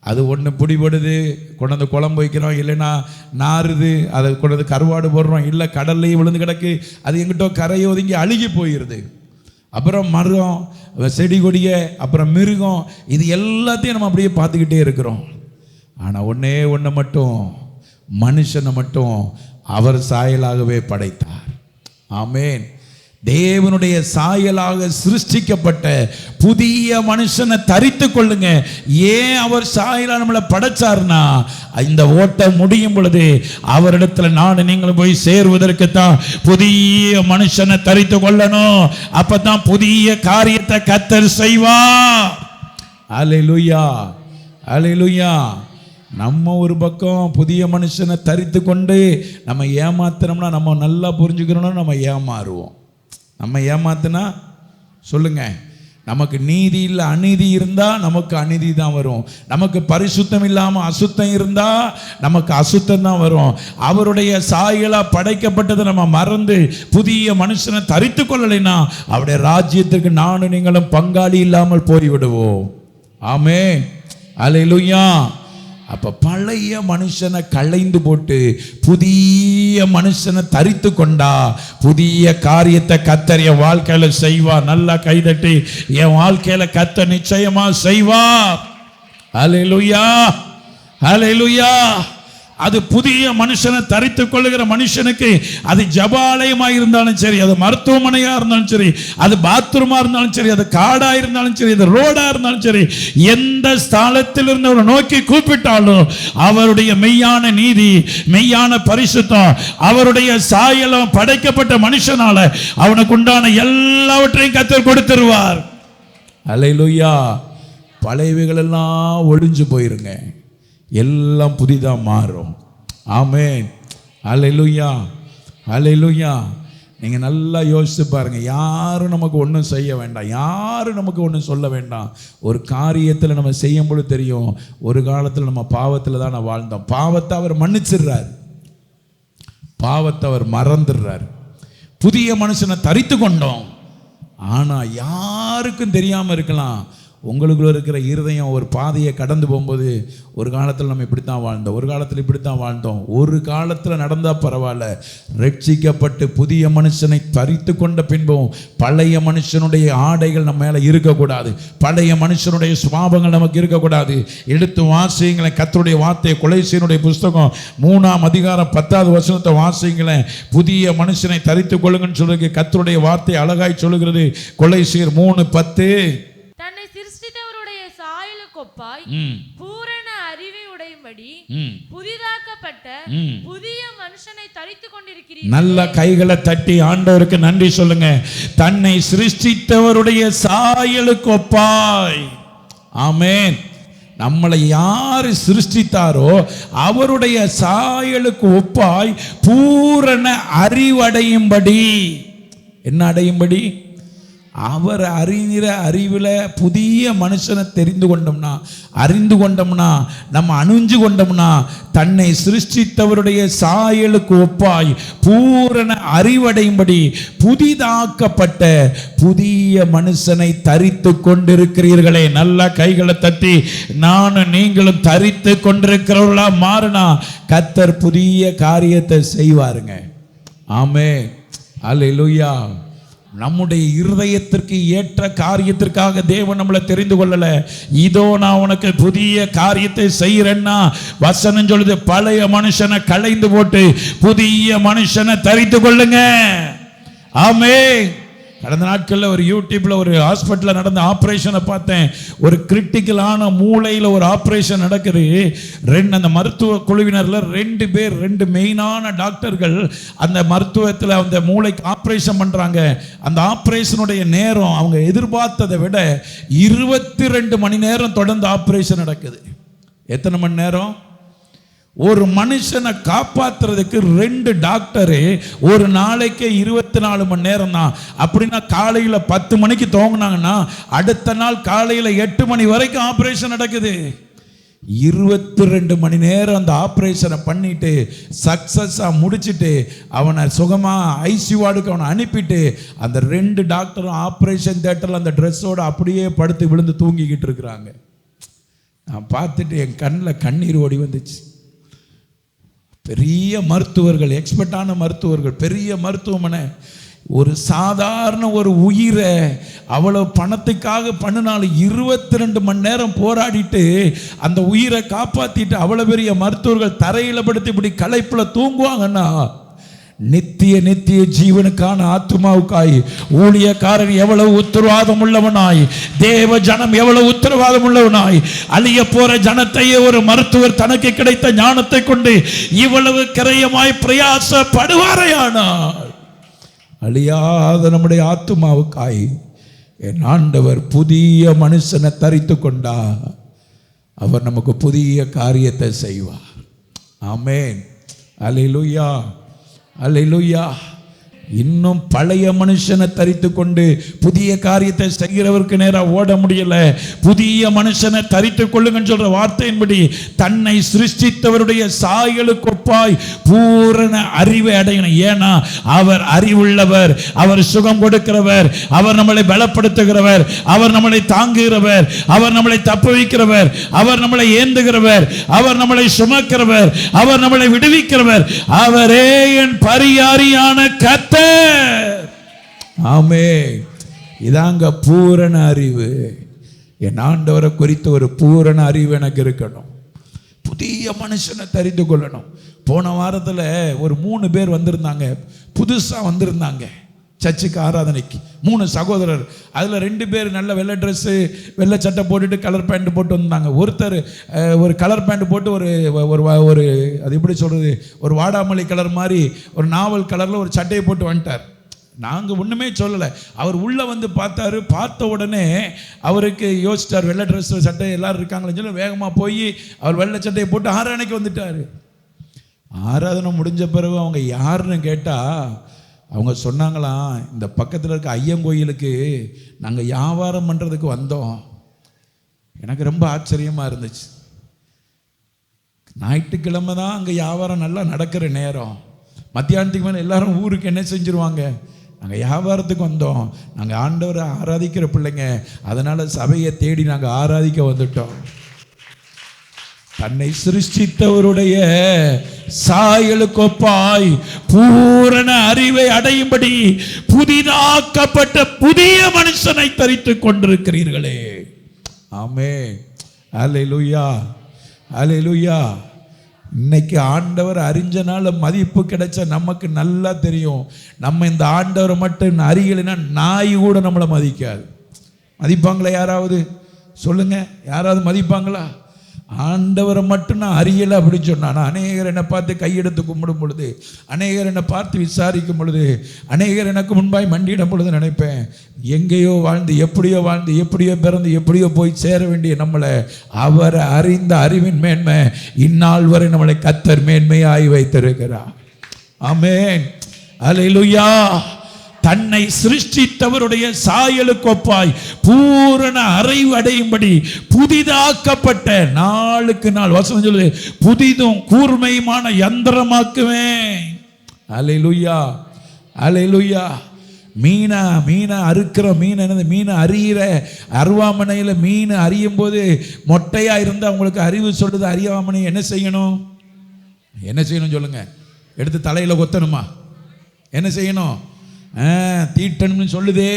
Speaker 1: அது ஒன்று பிடிபடுது, கொண்டாந்து குழம்பு வைக்கிறோம், இல்லைன்னா நாறுது, அதை கொண்டாந்து கருவாடு போடுறோம், இல்லை கடல்லையும் விழுந்து கிடக்கு, அது எங்கிட்டோ கரையை ஒதுங்கி அழுகி போயிடுது. அப்புறம் மரம், செடி கொடிய, அப்புறம் மிருகம், இது எல்லாத்தையும் நம்ம அப்படியே பார்த்துக்கிட்டே இருக்கிறோம். ஆனால் ஒன்றே ஒன்று மட்டும், மனுஷனை மட்டும் அவர் சாயலாகவே படைத்தார். ஆமென். தேவனுடைய சாயலாக சிருஷ்டிக்கப்பட்ட புதிய மனுஷனை தரித்து கொள்ளுங்க. ஏன் அவர் சாயலா நம்மளை படைச்சார்னா, இந்த ஓட்டம் முடியும் பொழுது அவரிடத்துல நான் நீங்களும் போய் சேருவதற்கு தான் புதிய மனுஷனை தரித்து கொள்ளணும். அப்பதான் புதிய காரியத்தை கர்த்தர் செய்வார். அல்லேலூயா, அல்லேலூயா. நம்ம ஒரு பக்கம் புதிய மனுஷனை தரித்து கொண்டு நம்ம ஏமாத்தினோம்னா, நம்ம நல்லா புரிஞ்சுக்கிறோம்னா நம்ம ஏமாறுவோம். நம்ம ஏமாத்தினா சொல்லுங்க, நமக்கு நீதி இல்லை, அநீதி இருந்தால் நமக்கு அநீதி தான் வரும். நமக்கு பரிசுத்தம் இல்லாமல் அசுத்தம் இருந்தால் நமக்கு அசுத்தம் தான் வரும். அவருடைய சாயலாக படைக்கப்பட்டதை நம்ம மறந்து புதிய மனுஷனை தரித்து கொள்ளலைன்னா அவருடைய ராஜ்யத்துக்கு நானும் நீங்களும் பங்காளி இல்லாமல் போய்விடுவோம். ஆமென், அல்லேலூயா, அப்ப பழைய மனுஷனை களைந்து போட்டு புதிய மனுஷனை தரித்து கொண்டா புதிய காரியத்தை கர்த்தர் என் வாழ்க்கையில செய்வார். நல்லா கைதட்டி என் வாழ்க்கையில கர்த்தர் நிச்சயமா செய்வார். ஹல்லேலூயா, ஹல்லேலூயா. அது புதிய மனுஷனை தரித்து கொள்ளுகிற மனுஷனுக்கு அது ஜபாலயமா இருந்தாலும் சரி, அது மருத்துவமனையா இருந்தாலும் சரி, அது பாத்ரூமா இருந்தாலும் சரி, அது காடா இருந்தாலும் சரி, அது ரோடா இருந்தாலும் சரி, எந்த ஸ்தலத்தில் இருந்து அவர் நோக்கி கூப்பிட்டாலும் அவருடைய மெய்யான நீதி, மெய்யான பரிசுத்தம், அவருடைய சாயலம் படைக்கப்பட்ட மனுஷனால அவனுக்கு உண்டான எல்லாவற்றையும் கர்த்தர் கொடுத்துருவார். அல்லேலூயா. பழையவைகள் எல்லாம் ஒழிஞ்சு போயிருங்க, எல்லாம் புதிதா மாறும். ஆமென். அல்லேலூயா, அல்லேலூயா. நீங்க நல்லா யோசிச்சு பாருங்க. யாரும் நமக்கு ஒன்றும் செய்ய வேண்டாம், யாரும் நமக்கு ஒன்றும் சொல்ல வேண்டாம். ஒரு காரியத்தில் நம்ம செய்யும்போது தெரியும், ஒரு காலத்தில் நம்ம பாவத்தில் தான் நான் வாழ்ந்தோம். பாவத்தை அவர் மன்னிச்சிடுறார், பாவத்தை அவர் மறந்துடுறார். புதிய மனுஷனை தரித்து கொண்டோம். ஆனா யாருக்கும் தெரியாம இருக்கலாம், உங்களுக்குள்ள இருக்கிற இருதயம் ஒரு பாதையை கடந்து போகும்போது ஒரு காலத்தில் நம்ம இப்படித்தான் வாழ்ந்தோம், ஒரு காலத்தில் இப்படித்தான் வாழ்ந்தோம். ஒரு காலத்தில் நடந்தால் பரவாயில்ல, ரட்சிக்கப்பட்டு புதிய மனுஷனை தரித்து கொண்ட பின்பும் பழைய மனுஷனுடைய ஆடைகள் நம்ம மேலே இருக்கக்கூடாது, பழைய மனுஷனுடைய சுபாவங்கள் நமக்கு இருக்கக்கூடாது. எடுத்து வாசிங்களேன் கர்த்தருடைய வார்த்தையை. கொலைசீனுடைய புஸ்தகம் 3ஆம் அதிகாரம் 10வது வசனத்தை வாசிங்களேன். புதிய மனுஷனை தரித்து கொள்ளுங்கன்னு சொல்லுங்க கர்த்தருடைய வார்த்தை அழகாய் சொல்லுகிறது. கொலைசீர் 3:10.
Speaker 2: தன்னை சிருஷ்டித்தவருடைய சாயலுக்கொப்பாய் பூரண அறிவை உடையும்படி புதிதாக்கப்பட்ட புதிய மனுஷனை தரித்து கொண்டிருக்கிறீர்கள். நல்ல கைகளை தட்டி ஆண்டவருக்கு நன்றி சொல்லுங்க. தன்னை சிருஷ்டித்தவருடைய சாயலுக்கு ஒப்பாய். ஆமென். நம்மளை யாரு சிருஷ்டித்தாரோ அவருடைய சாயலுக்கு ஒப்பாய் பூரண அறிவடையும்படி. என்ன அடையும்படி? அவர் அறிகிற அறிவில் புதிய மனுஷனை தெரிந்து கொண்டோம்னா, அறிந்து கொண்டோம்னா, நம்ம அணிஞ்சு கொண்டோம்னா, தன்னை சிருஷ்டித்தவருடைய சாயலுக்கு ஒப்பாய் பூரண அறிவடையும்படி புதிதாக்கப்பட்ட புதிய மனுஷனை தரித்து கொண்டிருக்கிறீர்களே. நல்ல கைகளை தட்டி நானும் நீங்களும் தரித்து கொண்டிருக்கிறவர்களா மாறினா கர்த்தர் புதிய காரியத்தை செய்வாருங்க. ஆமென். அல்லேலூயா. நம்முடைய இருதயத்திற்கு ஏற்ற காரியத்திற்காக தேவன் நம்மளை தெரிந்து கொள்ளல. இதோ நான் உனக்கு புதிய காரியத்தை செய்யறேன்னா வசனம் சொல்லுது, பழைய மனுஷனை களைந்து போட்டு புதிய மனுஷனை தரித்து கொள்ளுங்க. ஆமென். கடந்த நாட்களில் ஒரு யூடியூப்ல ஒரு ஹாஸ்பிட்டலில் நடந்த ஆப்ரேஷனை பார்த்தேன். ஒரு கிரிட்டிக்கலான மூளையில் ஒரு ஆப்ரேஷன் நடக்குது. அந்த மருத்துவ குழுவினரில் 2 பேர், 2 மெயினான டாக்டர்கள் அந்த மருத்துவத்தில் அந்த மூளைக்கு ஆப்ரேஷன் பண்ணுறாங்க. அந்த ஆப்ரேஷனுடைய நேரம் அவங்க எதிர்பார்த்ததை விட 22 மணி நேரம் தொடர்ந்து ஆப்ரேஷன் நடக்குது. எத்தனை மணி நேரம்? ஒரு மனுஷனை காப்பாற்றுறதுக்கு 2 டாக்டரு ஒரு நாளைக்கு 24 மணி நேரம் தான். அப்படின்னா காலையில் 10 மணிக்கு துவங்கினாங்கன்னா அடுத்த நாள் காலையில் 8 மணி வரைக்கும் ஆப்ரேஷன் நடக்குது. 22 மணி நேரம் அந்த ஆப்ரேஷனை பண்ணிட்டு சக்சஸாக முடிச்சுட்டு அவனை சுகமாக ஐசியூ வார்டுக்கு அவனை அனுப்பிட்டு அந்த 2 டாக்டரும் ஆப்ரேஷன் தியேட்டரில் அந்த ட்ரெஸ்ஸோடு அப்படியே படுத்து விழுந்து தூங்கிக்கிட்டு இருக்கிறாங்க. நான் பார்த்துட்டு என் கண்ணில் கண்ணீர் ஓடி வந்துச்சு. பெரிய மருத்துவர்கள், எக்ஸ்பர்ட்டான மருத்துவர்கள், பெரிய மருத்துவமனை, ஒரு சாதாரண ஒரு உயிரை அவ்வளவு பணத்துக்காக பண்ணினாலும் 22 மணி நேரம் போராடிட்டு அந்த உயிரை காப்பாற்றிட்டு அவ்வளோ பெரிய மருத்துவர்கள் தரையில் படுத்து இப்படி களைப்பில் தூங்குவாங்கன்னா நித்திய ஜீவனுக்கான ஆத்மாவுக்காய் ஊழியக்காரன் எவ்வளவு உத்தரவாதம் உள்ளவனாய், தேவ ஜனம் எவ்வளவு உத்தரவாதம் உள்ளவனாய், அழிய போற ஜனத்தையே ஒரு மருத்துவர் தனக்கு கிடைத்த ஞானத்தை கொண்டு இவ்வளவு கிரயமாய் பிரயாசப்படுவாரையானார். அழியாத நம்முடைய ஆத்மாவுக்காய் என் ஆண்டவர் புதிய மனுஷனை தரித்து கொண்டா அவர் நமக்கு புதிய காரியத்தை செய்வார். ஆமென். அல்லேலூயா, அல்லேலூயா. இன்னும் பழைய மனுஷனை தரித்து கொண்டு புதிய காரியத்தை செய்கிறவருக்கு நேராக ஓட முடியல. புதிய மனுஷனை தரித்து கொள்ளுங்கன்னு சொல்ற வார்த்தையின்படி தன்னை சிருஷ்டித்தவருடைய சாயலுக்கு
Speaker 3: ஒப்பாய் பூரண அறிவை அடையணும். ஏன்னா அவர் அறிவுள்ளவர், அவர் சுகம் கொடுக்கிறவர், அவர் நம்மளை பலப்படுத்துகிறவர், அவர் நம்மளை தாங்குகிறவர், அவர் நம்மளை தப்பு வைக்கிறவர், அவர் நம்மளை ஏந்துகிறவர், அவர் நம்மளை சுமக்கிறவர், அவர் நம்மளை விடுவிக்கிறவர். அவரே என் பரியாரியான கர்த்தர். ஆமென். இதாங்க பூரண அறிவு. என் ஆண்டவரை குறித்த ஒரு பூரண அறிவு எனக்கு இருக்கணும். புதிய மனுஷனை தெரிந்து கொள்ளணும். போன வாரத்தில் ஒரு 3 பேர் வந்திருந்தாங்க, புதுசாக வந்திருந்தாங்க சர்ச்சுக்கு ஆராதனைக்கு. 3 சகோதரர். அதில் 2 பேர் நல்ல வெள்ளை ட்ரெஸ்ஸு, வெள்ளை சட்டை போட்டுட்டு கலர் பேண்ட் போட்டு வந்தாங்க. ஒருத்தர் ஒரு கலர் பேண்ட் போட்டு ஒரு அது எப்படி சொல்கிறது, ஒரு வாடாமல்லி கலர் மாதிரி ஒரு நாவல் கலரில் ஒரு சட்டையை போட்டு வந்துட்டார். நாங்கள் ஒன்றுமே சொல்லலை. அவர் உள்ளே வந்து பார்த்தாரு. பார்த்த உடனே அவருக்கு யோசிச்சார், வெள்ளை ட்ரெஸ் சட்டை எல்லோரும் இருக்காங்களேன்னு சொல்லி வேகமாக போய் அவர் வெள்ளை சட்டையை போட்டு ஆராதனைக்கு வந்துட்டார். ஆராதனை முடிஞ்ச பிறகு அவங்க யாருன்னு கேட்டால் அவங்க சொன்னாங்களாம், இந்த பக்கத்தில் இருக்க ஐயன் கோயிலுக்கு நாங்கள் வியாபாரம் பண்ணுறதுக்கு வந்தோம். எனக்கு ரொம்ப ஆச்சரியமாக இருந்துச்சு. ஞாயிற்றுக்கிழமை தான் அங்கே வியாபாரம் நல்லா நடக்கிற நேரம். மத்தியானத்துக்கு மேலே எல்லாரும் ஊருக்கு என்ன செஞ்சுருவாங்க, நாங்கள் வியாபாரத்துக்கு வந்தோம், நாங்கள் ஆண்டவரை ஆராதிக்கிற பிள்ளைங்க, அதனால் சபையை தேடி நாங்கள் ஆராதிக்க வந்துட்டோம். தன்னை சிருஷ்டித்தவருடைய சாயலுக்கு ஒப்பாய் பூரண அறிவை அடையும்படி புதிதாக்கப்பட்ட புதிய மனுஷனை தரித்துக் கொண்டிருக்கிறீர்களே. ஆமென். அல்லேலூயா, அல்லேலூயா. இன்னைக்கு ஆண்டவர் அறிஞ்சனால மதிப்பு கிடைச்ச நமக்கு நல்லா தெரியும். நம்ம இந்த ஆண்டவரை மட்டும் அறியலைன்னா நாய் கூட நம்மளை மதிக்காது. மதிப்பாங்களா யாராவது சொல்லுங்க? யாராவது மதிப்பாங்களா? ஆண்டவரை மட்டும் நான் அறியலை அப்படின்னு சொன்னான். அநேகர் என்னை பார்த்து கையெடுத்து கும்பிடும் பொழுது, அநேகர் என்னை பார்த்து விசாரிக்கும் பொழுது, அநேகர் எனக்கு முன்பாய் மண்டியிடும் பொழுது நினைப்பேன், எங்கேயோ வாழ்ந்து எப்படியோ பிறந்து எப்படியோ போய் சேர வேண்டிய நம்மளை அவரை அறிந்த அறிவின் மேன்மை இந்நாள் வரை நம்மளை கர்த்தர் மேன்மையாய் வைத்திருக்கிறார். ஆமென். அல்லேலூயா. தன்னை சிருஷ்டித்தவருடைய சாயலுக்கு ஒப்பாய் பூரண அறிவு அடையும்படி புதிதாக்கப்பட்ட, நாளுக்கு நாள் வசனம் சொல்லுது, புதிதும் கூர்மையுமான யந்திரமாக்குவேன். அல்லேலூயா, அல்லேலூயா. மீனை அறுக்கிற மீனை அறிகிற அருவாமனையில் மீன் அறியும் போது மொட்டையாக இருந்தால் அவங்களுக்கு அறிவு சொல்லுது. அருவாமனை என்ன செய்யணும் சொல்லுங்க? எடுத்து தலையில் கொத்தணுமா? என்ன செய்யணும்? தீட்டணும்னு சொல்லுதே.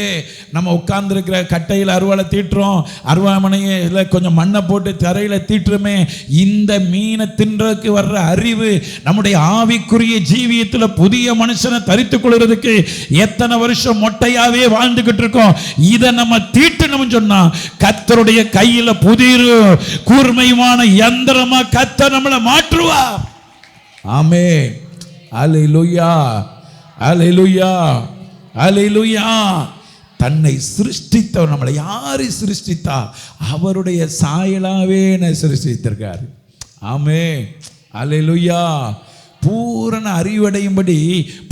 Speaker 3: நம்ம உட்கார்ந்துருக்கிற கட்டையில் அருவாளை தீட்டுறோம், அருவாமனையில் கொஞ்சம் மண்ணை போட்டு தரையில் தீட்டுறோமே. இந்த மீனை தின்றதுக்கு வர்ற அறிவு நம்முடைய ஆவிக்குரிய ஜீவியத்தில் புதிய மனுஷனை தரித்துக் கொள்றதுக்கு எத்தனை வருஷம் மொட்டையாவே வாழ்ந்துகிட்டு இருக்கோம். இதை நம்ம தீட்டணும்னு சொன்னா கர்த்தருடைய கையில புதிய கூர்மையுமான யந்திரமா கர்த்தர் நம்மளை மாற்றுவா. ஆமென். அல்லேலூயா, அல்லேலூயா, அல்லேலூயா. தன்னை சிருஷ்டித்தவர் நம்மளை யாரு சிருஷ்டித்தா? அவருடைய சாயலாவே சிருஷ்டித்திருக்காரு. ஆமென். அல்லேலூயா. பூரண அறிவடையும்படி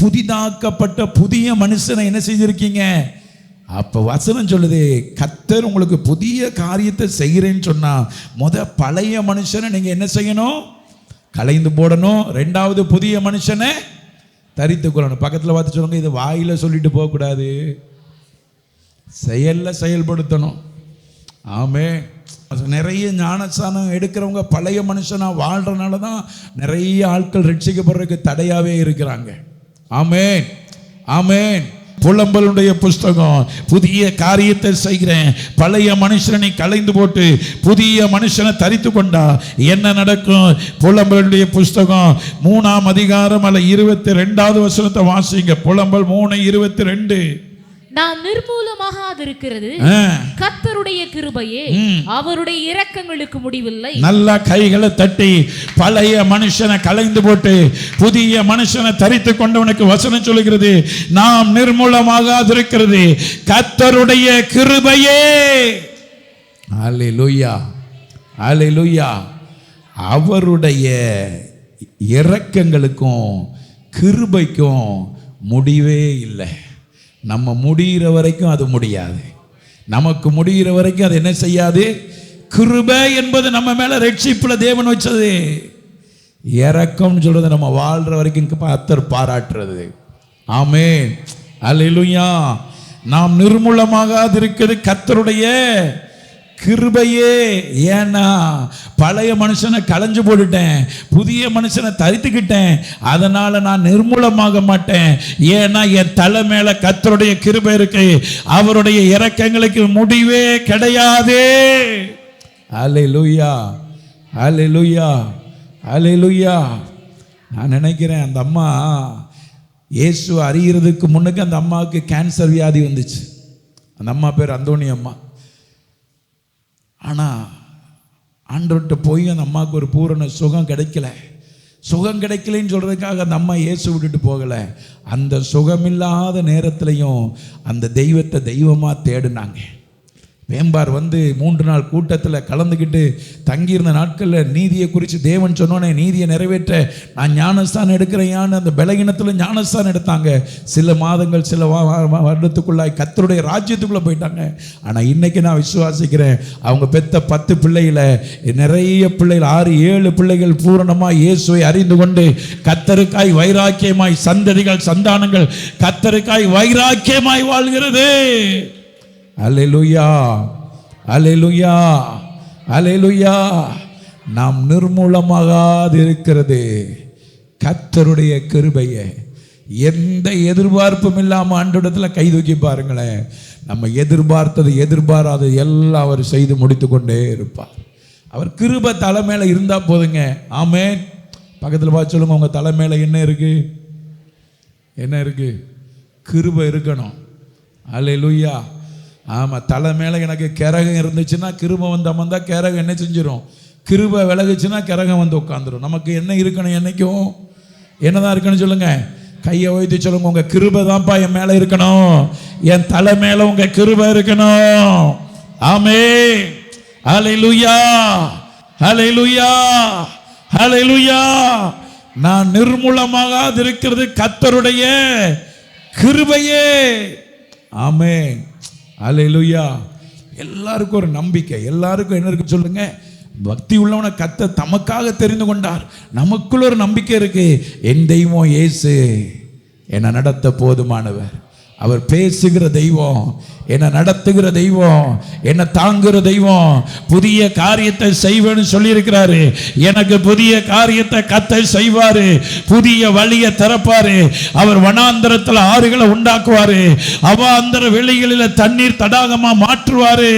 Speaker 3: புதிதாக்கப்பட்ட புதிய மனுஷனை என்ன செஞ்சிருக்கீங்க? அப்போ வசனம் சொல்லுது, கர்த்தர் உங்களுக்கு புதிய காரியத்தை செய்கிறேன்னு சொன்னா பழைய மனுஷனை நீங்க என்ன செய்யணும்? களைந்து போடணும். 2வது புதிய மனுஷனை தரித்து கொள்ளணும். பக்கத்தில் பார்த்து சொல்லுங்க, இது வாயில சொல்லிட்டு போகக்கூடாது, செயல்படுத்தணும். ஆமென். நிறைய ஞானஸ்நானம் எடுக்கிறவங்க பழைய மனுஷனா வாழ்றதுனால தான் நிறைய ஆட்கள் ரட்சிக்கப்படுறதுக்கு தடையாவே இருக்கிறாங்க. ஆமென், ஆமென். புலம்பலுடைய புஸ்தகம், புதிய காரியத்தை செய்கிறேன், பழைய மனுஷனை களைந்து போட்டு புதிய மனுஷனை தரித்து கொண்டா என்ன நடக்கும்? புலம்பலுடைய புஸ்தகம் 3ஆம் அதிகாரம் 22வது வசனத்தை வாசிங்க. புலம்பல் 3:22.
Speaker 2: நாம் நிர்மூலமாகாதிருக்கிறது கர்த்தருடைய கிருபையே, அவருடைய இரக்கங்களுக்கு முடிவில்லை. நல்ல
Speaker 3: கைகளை தட்டி பழைய மனுஷனை களைந்து போட்டு புதிய மனுஷனை தரித்து கொண்டவனுக்கு வசனம் சொல்லுகிறது, நாம் நிர்மூலமாகாதிருக்கிறது கர்த்தருடைய கிருபையே. அல்லேலூயா, அல்லேலூயா. அவருடைய இரக்கங்களுக்கும் கிருபைக்கும் முடிவே இல்லை. நம்ம முடிகிற வரைக்கும் அது முடியாது. நமக்கு முடிகிற வரைக்கும் அது என்ன செய்யாது? கிருபை என்பது நம்ம மேல ரட்சிப்புல தேவன் வச்சது. இரக்கம்னு சொல்றது நம்ம வாழ்ற வரைக்கும் கர்த்தர் பாராட்டுறது. ஆமென், அல்லேலூயா. நாம் நிர்மூலமாகாது இருக்கிறது கர்த்தருடைய கிருபையே. ஏன்னா பழைய மனுஷனை களைஞ்சு போட்டுட்டேன், புதிய மனுஷனை தரித்துக்கிட்டேன், அதனால நான் நிர்மூலமாக மாட்டேன். ஏன்னா என் தலை மேல கர்த்தருடைய கிருபை இருக்கு, அவருடைய இரக்கங்களுக்கு முடிவே கிடையாது. அல்லேலூயா, அல்லேலூயா, அல்லேலூயா. நான் நினைக்கிறேன் அந்த அம்மா இயேசு அறிகிறதுக்கு முன்னுக்கு அந்த அம்மாவுக்கு கேன்சர் வியாதி வந்துச்சு. அந்த அம்மா பேர் அந்தோணி அம்மா. ஆனால் ஆண்டவர்கிட்ட போய் அந்த அம்மாவுக்கு ஒரு பூரண சுகம் கிடைக்கல. சுகம் கிடைக்கலன்னு சொல்கிறதுக்காக அந்த அம்மா இயேசு விட்டுட்டு போகலை. அந்த சுகமில்லாத நேரத்துலையும் அந்த தெய்வத்தை தெய்வமாக தேடினாங்க. வேம்பார் வந்து 3 நாள் கூட்டத்தில் கலந்துக்கிட்டு தங்கியிருந்த நாட்களில் நீதியை குறித்து தேவன் சொன்னோன்னே நீதியை நிறைவேற்ற நான் ஞானஸ்தானம் எடுக்கிறேயான்னு அந்த பலகீனத்தில் ஞானஸ்தானம் எடுத்தாங்க. சில மாதங்கள் சில வருடத்துக்குள்ளாய் கர்த்தருடைய ராஜ்யத்துக்குள்ளே போயிட்டாங்க. ஆனால் இன்றைக்கி நான் விசுவாசிக்கிறேன், அவங்க பெத்த 10 பிள்ளைகளை நிறைய பிள்ளைகள் 6-7 பிள்ளைகள் பூரணமாக இயேசுவை அறிந்து கொண்டு கர்த்தருக்காய் வைராக்கியமாய் சந்ததிகள் சந்தானங்கள் கர்த்தருக்காய் வைராக்கியமாய் வாழ்கிறது. அல்லேலூயா, அல்லேலூயா, அல்லேலூயா. நாம் நிர்மூலமாகாது இருக்கிறது கர்த்தருடைய கிருபையை. எந்த எதிர்பார்ப்பும் இல்லாமல் ஆண்டவரிடத்தில் கை தூக்கி பாருங்களேன். நம்ம எதிர்பார்த்தது எதிர்பாராதது எல்லாம் அவர் செய்து முடித்து கொண்டே இருப்பார். அவர் கிருபை தலை மேலே இருந்தால் போதுங்க. ஆமென். பக்கத்தில் பார்த்து சொல்லுங்க, உங்கள் தலை மேலே என்ன இருக்கு? என்ன இருக்கு? கிருபை இருக்கணும். அல்லேலூயா. ஆமாம், தலை மேலே எனக்கு கிரகம் இருந்துச்சுன்னா கிருபை வந்து அமர்ந்தால் கிரகம் என்ன செஞ்சிடும்? கிருபை விலகுச்சுன்னா கிரகம் வந்து உட்காந்துரும். நமக்கு என்ன இருக்கணும்? என்னைக்கும் என்னதான் இருக்கணும் சொல்லுங்க? கையை வைத்து சொல்லுங்க, உங்கள் கிருபை தான்ப்பா என் மேலே இருக்கணும், என் தலை மேலே உங்கள் கிருபை இருக்கணும். ஆமென், ஹல்லேலூயா, ஹல்லேலூயா, ஹல்லேலூயா. நான் நிர்மூலமாகாது இருக்கிறது கர்த்தருடைய கிருபையே. ஆமென், அல்லேலூயா. எல்லாருக்கும் ஒரு நம்பிக்கை, எல்லாருக்கும் என்ன இருக்கு சொல்லுங்க? பக்தி உள்ளவனை கர்த்தர் தமக்காக தெரிந்து கொண்டார். நமக்குள்ள ஒரு நம்பிக்கை இருக்கு, என் தெய்வம் இயேசு என்னை நடத்த போதுமானவர். அவர் பேசுகிற தெய்வம், என்னை நடத்துகிற தெய்வம், என்னை தாங்குகிற தெய்வம். புதிய காரியத்தை செய்வேன்னு சொல்லியிருக்கிறாரு. எனக்கு புதிய காரியத்தை கர்த்தர் செய்வாரு, புதிய வழியை திறப்பாரு. அவர் வனாந்தரத்தில் ஆறுகளை உண்டாக்குவாரு, அவாந்தர வெளிகளில் தண்ணீர் தடாகமா மாற்றுவாரு.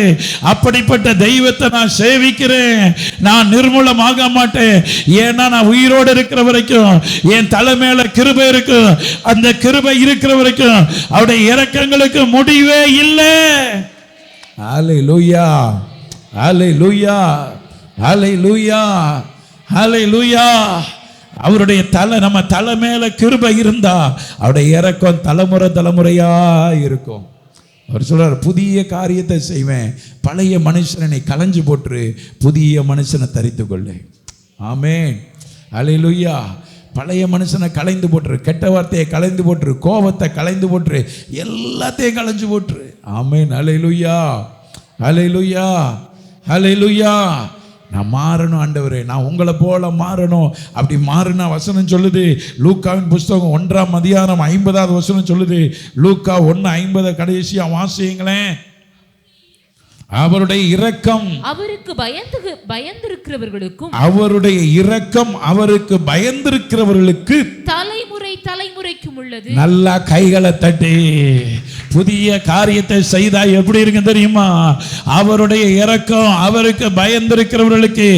Speaker 3: அப்படிப்பட்ட தெய்வத்தை நான் சேவிக்கிறேன். நான் நிர்மூலமாக மாட்டேன். ஏன்னா நான் உயிரோடு இருக்கிற வரைக்கும் என் தலை மேல கிருபை இருக்கு. அந்த கிருபை இருக்கிற வரைக்கும் அவருடைய இரக்கங்களுக்கு முடிவே இல்லை. ஹல்லேலூயா, ஹல்லேலூயா, ஹல்லேலூயா, ஹல்லேலூயா. அவருடைய தலை, நம்ம தலை மேல கிருபை இருந்தா அவருடைய இரக்கம் தலைமுறை தலைமுறையா இருக்கும். அவர் சொல்றார், புதிய காரியத்தை செய்வேன், பழைய மனுஷனை களைஞ்சு போட்டு புதிய மனுஷனை தரித்து கொள்ளு. ஆமென், ஹல்லேலூயா. பழைய மனுஷனை களைந்து போட்டுரு, கெட்ட வார்த்தையை களைந்து போட்டுரு, கோபத்தை களைந்து போட்டுரு, எல்லாத்தையும் களைஞ்சு போட்டுரு. ஆமென், ஹல்லேலூயா, ஹல்லேலூயா, ஹல்லேலூயா. நான் மாறணும் ஆண்டவரே, நான் உங்களை போல மாறணும். அப்படி மாறினா வசனம் சொல்லுது, லூக்காவின் புஸ்தகம் 1ஆம் அதிகாரம் 50வது வசனம் சொல்லுது. லூக்கா 1:50 கடைசியா வாசியுங்களேன். அவருடைய இரக்கம்
Speaker 2: அவருக்கு பயந்திருக்கிறவர்களுக்கும்,
Speaker 3: அவருடைய இரக்கம் அவருக்கு பயந்திருக்கிறவர்களுக்கு
Speaker 2: தலைமுறை தலைமுறைக்கும் உள்ளது.
Speaker 3: நல்லா கைகளை தட்டி புதிய காரியத்தை செய்தா எப்படி இருக்கு தெரியுமா? அவருடைய இரக்கம் அவருக்கு பயந்திருக்கிறவர்களுக்கு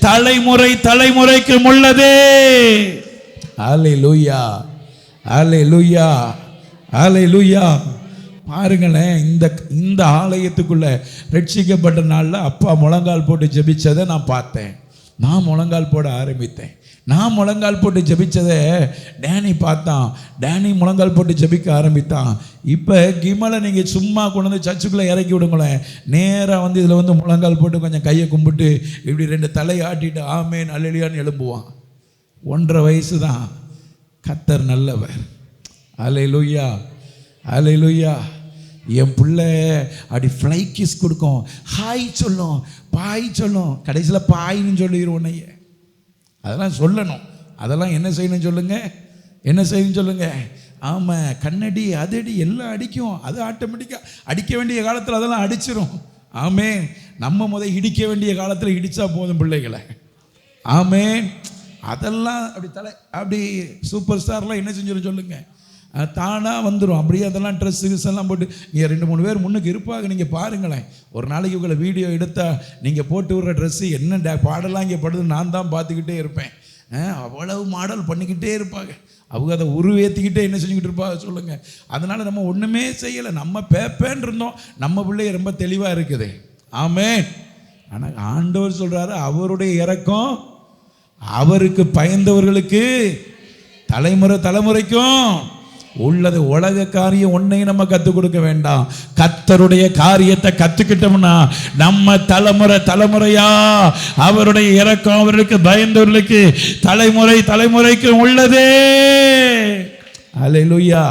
Speaker 3: தலைமுறை தலைமுறைக்கும் உள்ளது. அல்லேலூயா, அல்லேலூயா, அல்லேலூயா. பாருங்களேன், இந்த ஆலயத்துக்குள்ள ரட்சிக்கப்பட்ட நாளில் அப்பா முழங்கால் போட்டு ஜெபிச்சதை நான் பார்த்தேன். நான் முழங்கால் போட ஆரம்பித்தேன். நான் முழங்கால் போட்டு ஜெபிச்சதை டேனி பார்த்தான். டேனி முழங்கால் போட்டு ஜெபிக்க ஆரம்பித்தான். இப்போ கிமலை நீங்கள் சும்மா கொண்டு வந்து சர்ச்சுக்குள்ளே இறக்கி விடுங்களேன், நேராக வந்து இதில் வந்து முழங்கால் போட்டு கொஞ்சம் கையை கும்பிட்டு இப்படி 2 தலையை ஆட்டிட்டு ஆமேன் அல்லேலூயான்னு எழும்புவான். 1.5 வயசு தான். கர்த்தர் நல்லவர். அல்லேலூயா, அல்லேலூயா. என் பிள்ளை அப்படி ஃப்ளை கிஸ் கொடுக்கும், ஹாய் சொல்லும், பாய் சொல்லும், கடைசியில் பாயின்னு சொல்லிடுவோம். உன்னைய அதெல்லாம் சொல்லணும்.
Speaker 1: அதெல்லாம் என்ன செய்யணும் சொல்லுங்க, என்ன செய்யணும் சொல்லுங்க. ஆமாம், கண்ணடி அதடி எல்லாம் அடிக்கும். அது ஆட்டோமேட்டிக்காக அடிக்க வேண்டிய காலத்தில் அதெல்லாம் அடிச்சிடும். ஆமே, நம்ம இடிக்க வேண்டிய காலத்தில் இடித்தா போதும் பிள்ளைகளை. ஆமே, அதெல்லாம் அப்படி சூப்பர் ஸ்டார்லாம் என்ன செஞ்சிடும் சொல்லுங்க, தானாக வந்துடும். அப்படியே அதெல்லாம் ட்ரெஸ்ஸு எல்லாம் போட்டு நீங்கள் 2-3 பேர் முன்னுக்கு இருப்பாங்க. நீங்கள் பாருங்களேன், ஒரு நாளைக்கு உங்களை வீடியோ எடுத்தால் நீங்கள் போட்டு விடுற ட்ரெஸ்ஸு என்ன பாடலாம் இங்கே படுது நான் தான் பார்த்துக்கிட்டே இருப்பேன். அவ்வளவு மாடல் பண்ணிக்கிட்டே இருப்பாங்க. அவங்க அதை உருவேற்றிக்கிட்டே என்ன செஞ்சுக்கிட்டு இருப்பாங்க சொல்லுங்கள். அதனால் நம்ம ஒன்றுமே செய்யலை, நம்ம பேப்பேன்னு இருந்தோம். நம்ம பிள்ளைய ரொம்ப தெளிவாக இருக்குது. ஆமென். ஆனால் ஆண்டவர் சொல்கிறாரு, அவருடைய இரக்கம் அவருக்கு பயந்தவர்களுக்கு தலைமுறைக்கும் உள்ளது. உலக காரியம் ஒன்னையும் நம்ம கற்றுக் கொடுக்க வேண்டாம். கர்த்தருடைய காரியத்தை கற்றுக்கிட்டோம்னா நம்ம தலைமுறையா அவருடைய இரக்கம் அவருக்கு பயந்தவர்களுக்கு தலைமுறைக்கு உள்ளதே. அல்லேலூயா.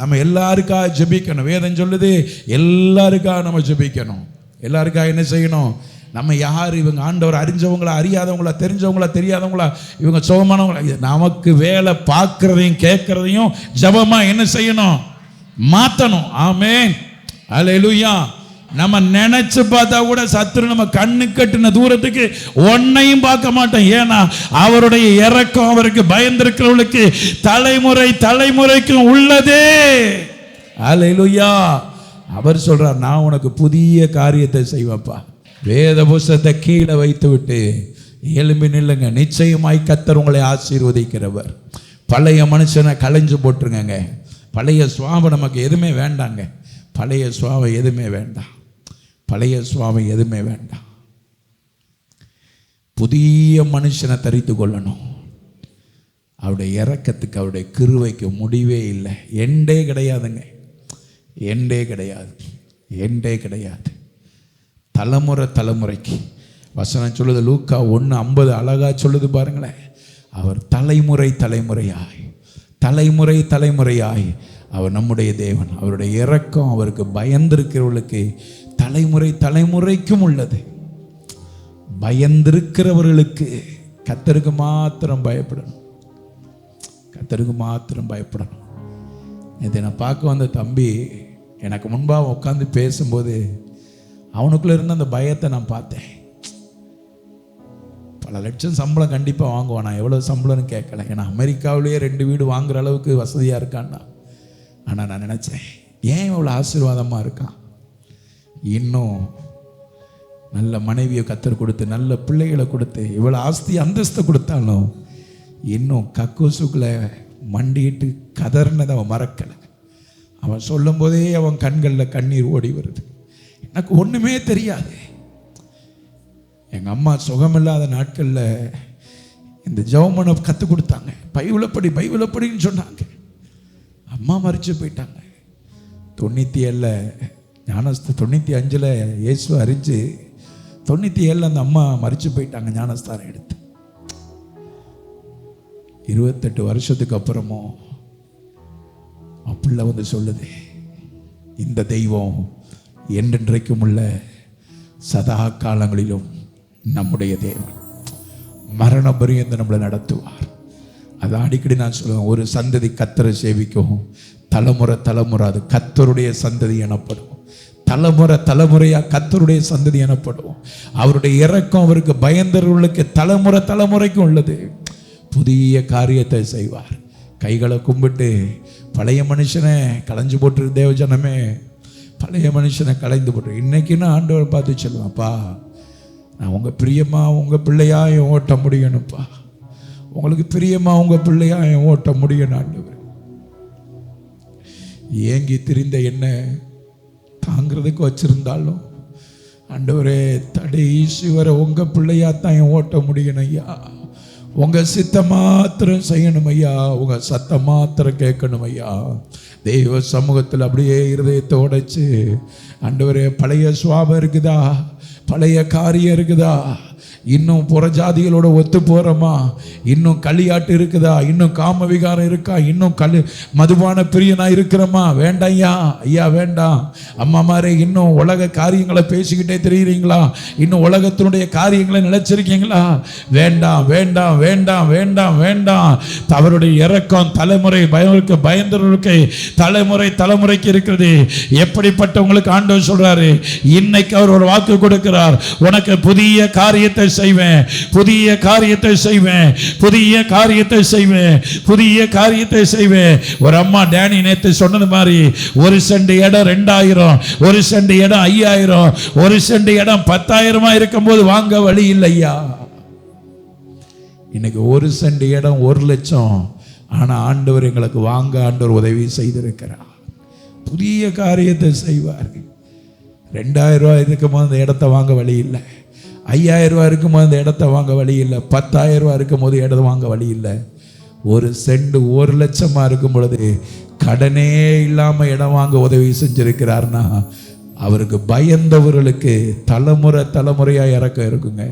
Speaker 1: நம்ம எல்லாருக்காக ஜெபிக்கணும். வேதம் சொல்லுது எல்லாருக்காக நம்ம ஜெபிக்கணும். எல்லாருக்காக என்ன செய்யணும்? நம்ம யார், இவங்க ஆண்டவர் அறிஞ்சவங்களா அறியாதவங்களா, தெரிஞ்சவங்களா தெரியாதவங்களா, இவங்க சுகமானவங்களா, நமக்கு வேலை பார்க்கறதையும் கேட்கறதையும் ஜெபமாக என்ன செய்யணும்? மாற்றணும். ஆமென். அல்லேலூயா. நம்ம நினைச்சு பார்த்தா கூட சத்துரு நம்ம கண்ணு கட்டின தூரத்துக்கு ஒன்னையும் பார்க்க மாட்டோம். ஏன்னா அவருடைய இரக்கம் அவருக்கு பயந்திருக்கிறவர்களுக்கு தலைமுறைக்கும் உள்ளதே. அல்லேலூயா. அவர் சொல்றார், நான் உனக்கு புதிய காரியத்தை செய்வேன்ப்பா. வேத புஸ்தகத்தை கீழே வைத்து விட்டு எழும்பி நில்லுங்க. நிச்சயமாய் கர்த்தர் உங்களை ஆசீர்வதிக்கிறவர். பழைய மனுஷனை களைஞ்சு போட்டுருங்க. பழைய சுவாபம் நமக்கு எதுவுமே வேண்டாங்க. பழைய சுவாபம் எதுவுமே வேண்டாம். பழைய சுவாபம் எதுவுமே வேண்டாம். புதிய மனுஷனை தரித்து கொள்ளணும். அவருடைய இரக்கத்துக்கு அவருடைய கிருபைக்கு முடிவே இல்லை. எண்டே கிடையாதுங்க. எண்டே கிடையாது. தலைமுறைக்கு வசனம் சொல்லுது. லூக்கா 1:50 அழகா சொல்லுது பாருங்களேன். அவர் தலைமுறையாய் அவர் நம்முடைய தேவன். அவருடைய இரக்கம் அவருக்கு பயந்திருக்கிறவர்களுக்கு தலைமுறைக்கும் உள்ளது. பயந்திருக்கிறவர்களுக்கு கர்த்தருக்கு மாத்திரம் பயப்படணும். இதை நான் பார்க்க வந்த தம்பி எனக்கு முன்பாக உட்காந்து பேசும்போது அவனுக்குள்ளே இருந்த அந்த பயத்தை நான் பார்த்தேன். பல லட்சம் சம்பளம் கண்டிப்பாக வாங்குவான். நான் எவ்வளோ சம்பளம்னு கேட்கல. ஏன்னா அமெரிக்காவிலேயே 2 வீடு வாங்குற அளவுக்கு வசதியாக இருக்கான்னா. ஆனால் நான் நினச்சேன், ஏன் இவ்வளோ ஆசீர்வாதமாக இருக்கான்? இன்னும் நல்ல மனைவியை கத்தர் கொடுத்து, நல்ல பிள்ளைகளை கொடுத்து, இவ்வளோ ஆஸ்தி அந்தஸ்தை கொடுத்தாலும் இன்னும் கக்கூசுக்குள்ளே மண்டிட்டு கதர்னதை அவன் மறக்கலை. அவன் சொல்லும் போதே அவன் கண்களில் கண்ணீர் ஓடி வருது. எனக்கு ஒன்றுமே தெரியாது. எங்கள் அம்மா சுகமில்லாத நாட்களில் இந்த ஜெபமனை கற்றுக் கொடுத்தாங்க. பைபிளை படின்னு சொன்னாங்க. அம்மா மரிச்சு போயிட்டாங்க. 95 இயேசு அறிஞ்சு 97 அந்த அம்மா மரிச்சு போயிட்டாங்க. ஞானஸ்தானம் எடுத்து 28 வருஷத்துக்கு அப்புறமும் பிள்ளை வந்து சொல்லுது, இந்த தெய்வம் என்றென்றைக்கும் உள்ள சதா காலங்களிலும் நம்முடைய தேவன், மரண பரியந்த நம்மளை நடத்துவார். அதை அடிக்கடி நான் சொல்லுவேன். ஒரு சந்ததி கர்த்தரை சேவிக்கும், தலைமுறை அது கர்த்தருடைய சந்ததி எனப்படும். தலைமுறையா கர்த்தருடைய சந்ததி எனப்படும். அவருடைய இரக்கம் அவருக்கு பயந்தவர்களுக்கு தலைமுறைக்கும் உள்ளது. புதிய காரியத்தை செய்வார். கைகளை கும்பிட்டு பழைய மனுஷனை களைஞ்சு போட்டு தேவஜனமே, பழைய மனுஷனை கலைந்து போட்டு இன்னைக்குன்னு ஆண்டவர் பார்த்து சொல்லுவாப்பா, நான் உங்கள் பிரியமா உங்கள் பிள்ளையா என் ஓட்ட முடியணும்ப்பா. உங்களுக்கு பிரியமா உங்கள் பிள்ளையா என் ஓட்ட முடியணும். ஆண்டவர் ஏங்கி திரிந்த என்ன தாங்கிறதுக்கு வச்சிருந்தாலும் ஆண்டவரே தடை ஈஸ்வரை உங்கள் பிள்ளையா தான் என் ஓட்ட முடியணும் ஐயா. உங்கள் சித்த மாத்திரம் செய்யணும் ஐயா. உங்கள் சத்தம் மாத்திரம் கேட்கணும் ஐயா. தெய்வ சமூகத்தில் அப்படியே இருதயத்தை உடைச்சு, ஆண்டவரே பழைய சுவாபம் இருக்குதா, பழைய காரியம் இருக்குதா, இன்னும் புறஜாதிகளோட ஒத்து போகிறோமா? இன்னும் களியாட்டு இருக்குதா? இன்னும் காம விகாரம் இருக்கா? இன்னும் மதுபான பிரியனா இருக்கிறோமா? வேண்டாம் ஐயா, ஐயா வேண்டாம். அம்மா மாதிரி இன்னும் உலக காரியங்களை பேசிக்கிட்டே தெரியுறீங்களா? இன்னும் உலகத்தினுடைய காரியங்களை நினைச்சிருக்கீங்களா? வேண்டாம் வேண்டாம் வேண்டாம் வேண்டாம் வேண்டாம். அவருடைய இரக்கம் தலைமுறை பயந்தவர்களுக்கு தலைமுறைக்கு இருக்கிறது. எப்படிப்பட்டவங்களுக்கு ஆண்டவர் சொல்றாரு, இன்னைக்கு அவர் ஒரு வாக்கு கொடுக்கிறார், உனக்கு புதிய காரியத்தை செய்வேன், புதிய காரியத்தை செய்வேன், புதிய காரியத்தை செய்வேன், புதிய காரியத்தை செய்வேன். ஒரு அம்மா டேனி நேத்து சொன்னது மாதிரி, ஒரு சென்ட் இடம் 2000, ஒரு சென்ட் இடம் 5000, ஒரு சென்ட் இடம் 10,000 இருக்கும்போது வாங்க வழி இல்லையா? இன்னைக்கு ஒரு சென்ட் இடம் 1 லட்சம். ஆனா ஆண்டவர் எங்களுக்கு வாங்க ஆண்டவர் உதவி செய்திருக்கிறார். புதிய காரியத்தை செய்வார். 2000 ரூபாய் இருக்கும்போது அந்த இடத்த வாங்க வழி இல்லை, 5000 ரூபாய் இருக்கும்போது அந்த இடத்த வாங்க வழி இல்லை, 10,000 ரூபாய் இருக்கும்போது இடத்த வாங்க வழி இல்லை. ஒரு சென்ட் 1 லட்சமா இருக்கும் பொழுது கடனே இல்லாம இடம் வாங்க உதவி செஞ்சிருக்கிறார்னா அவருக்கு பயந்தவர்களுக்கு தலைமுறையா இறக்கம் இருக்குங்க.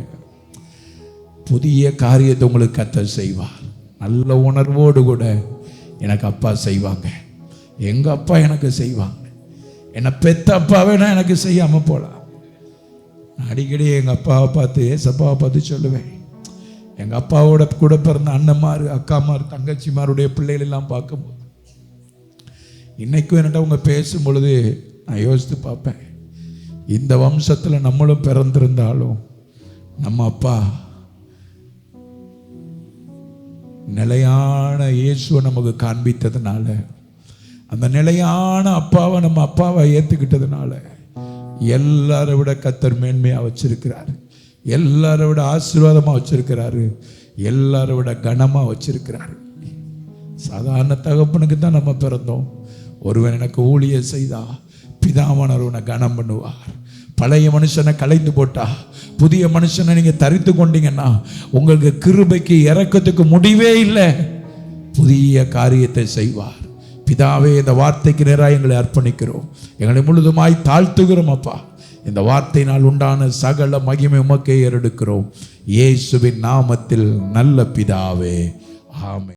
Speaker 1: புதிய காரியத்தை உங்களுக்கு கர்த்தர் செய்வார். நல்ல உணர்வோடு கூட எனக்கு அப்பா செய்வாங்க, எங்க அப்பா எனக்கு செய்வாங்க, என்னை பெத்த அப்பாவே நான் எனக்கு செய்யாம போலாம். அடிக்கடி எங்க அப்பாவை பார்த்து ஏசப்பாவை பார்த்து சொல்லுவேன். எங்க அப்பாவோட கூட பிறந்த அண்ணன்மார், அக்காமார், தங்கச்சிமாருடைய பிள்ளைகள் எல்லாம் பார்க்கும்போது இன்னைக்கும் என்கிட்ட அவங்க பேசும் பொழுது நான் யோசித்து பார்ப்பேன், இந்த வம்சத்தில் நம்மளும் பிறந்திருந்தாலும் நம்ம அப்பா நிலையான இயேசுவை நமக்கு காண்பித்ததுனால, அந்த நிலையான அப்பாவை நம்ம அப்பாவை ஏற்றுக்கிட்டதுனால எல்லாரை விட கர்த்தர் மேன்மையாக வச்சிருக்கிறாரு, எல்லாரை விட ஆசீர்வாதமாக வச்சிருக்கிறாரு, எல்லாரை விட கனமாக வச்சிருக்கிறாரு. சாதாரண தகப்பனுக்கு தான் நம்ம பிறந்தோம். ஒருவன் எனக்கு ஊழியம் செய்தா பிதாவானவர் உன்னை கனம் பண்ணுவார். பழைய மனுஷனை கலைந்து போட்டா புதிய மனுஷனை நீங்க தரித்து கொண்டீங்கன்னா உங்களுக்கு கிருபைக்கு இரக்கத்துக்கு முடிவே இல்லை. புதிய காரியத்தை செய்வார். பிதாவே, இந்த வார்த்தைக்கு நேராக எங்களை அர்ப்பணிக்கிறோம், எங்களை முழுதுமாய் தாழ்த்துகிறோம் அப்பா. இந்த வார்த்தையினால் உண்டான சகல மகிமை உமக்கே ஏறெடுக்கிறோம். இயேசுவின் நாமத்தில் நல்ல பிதாவே, ஆமென்.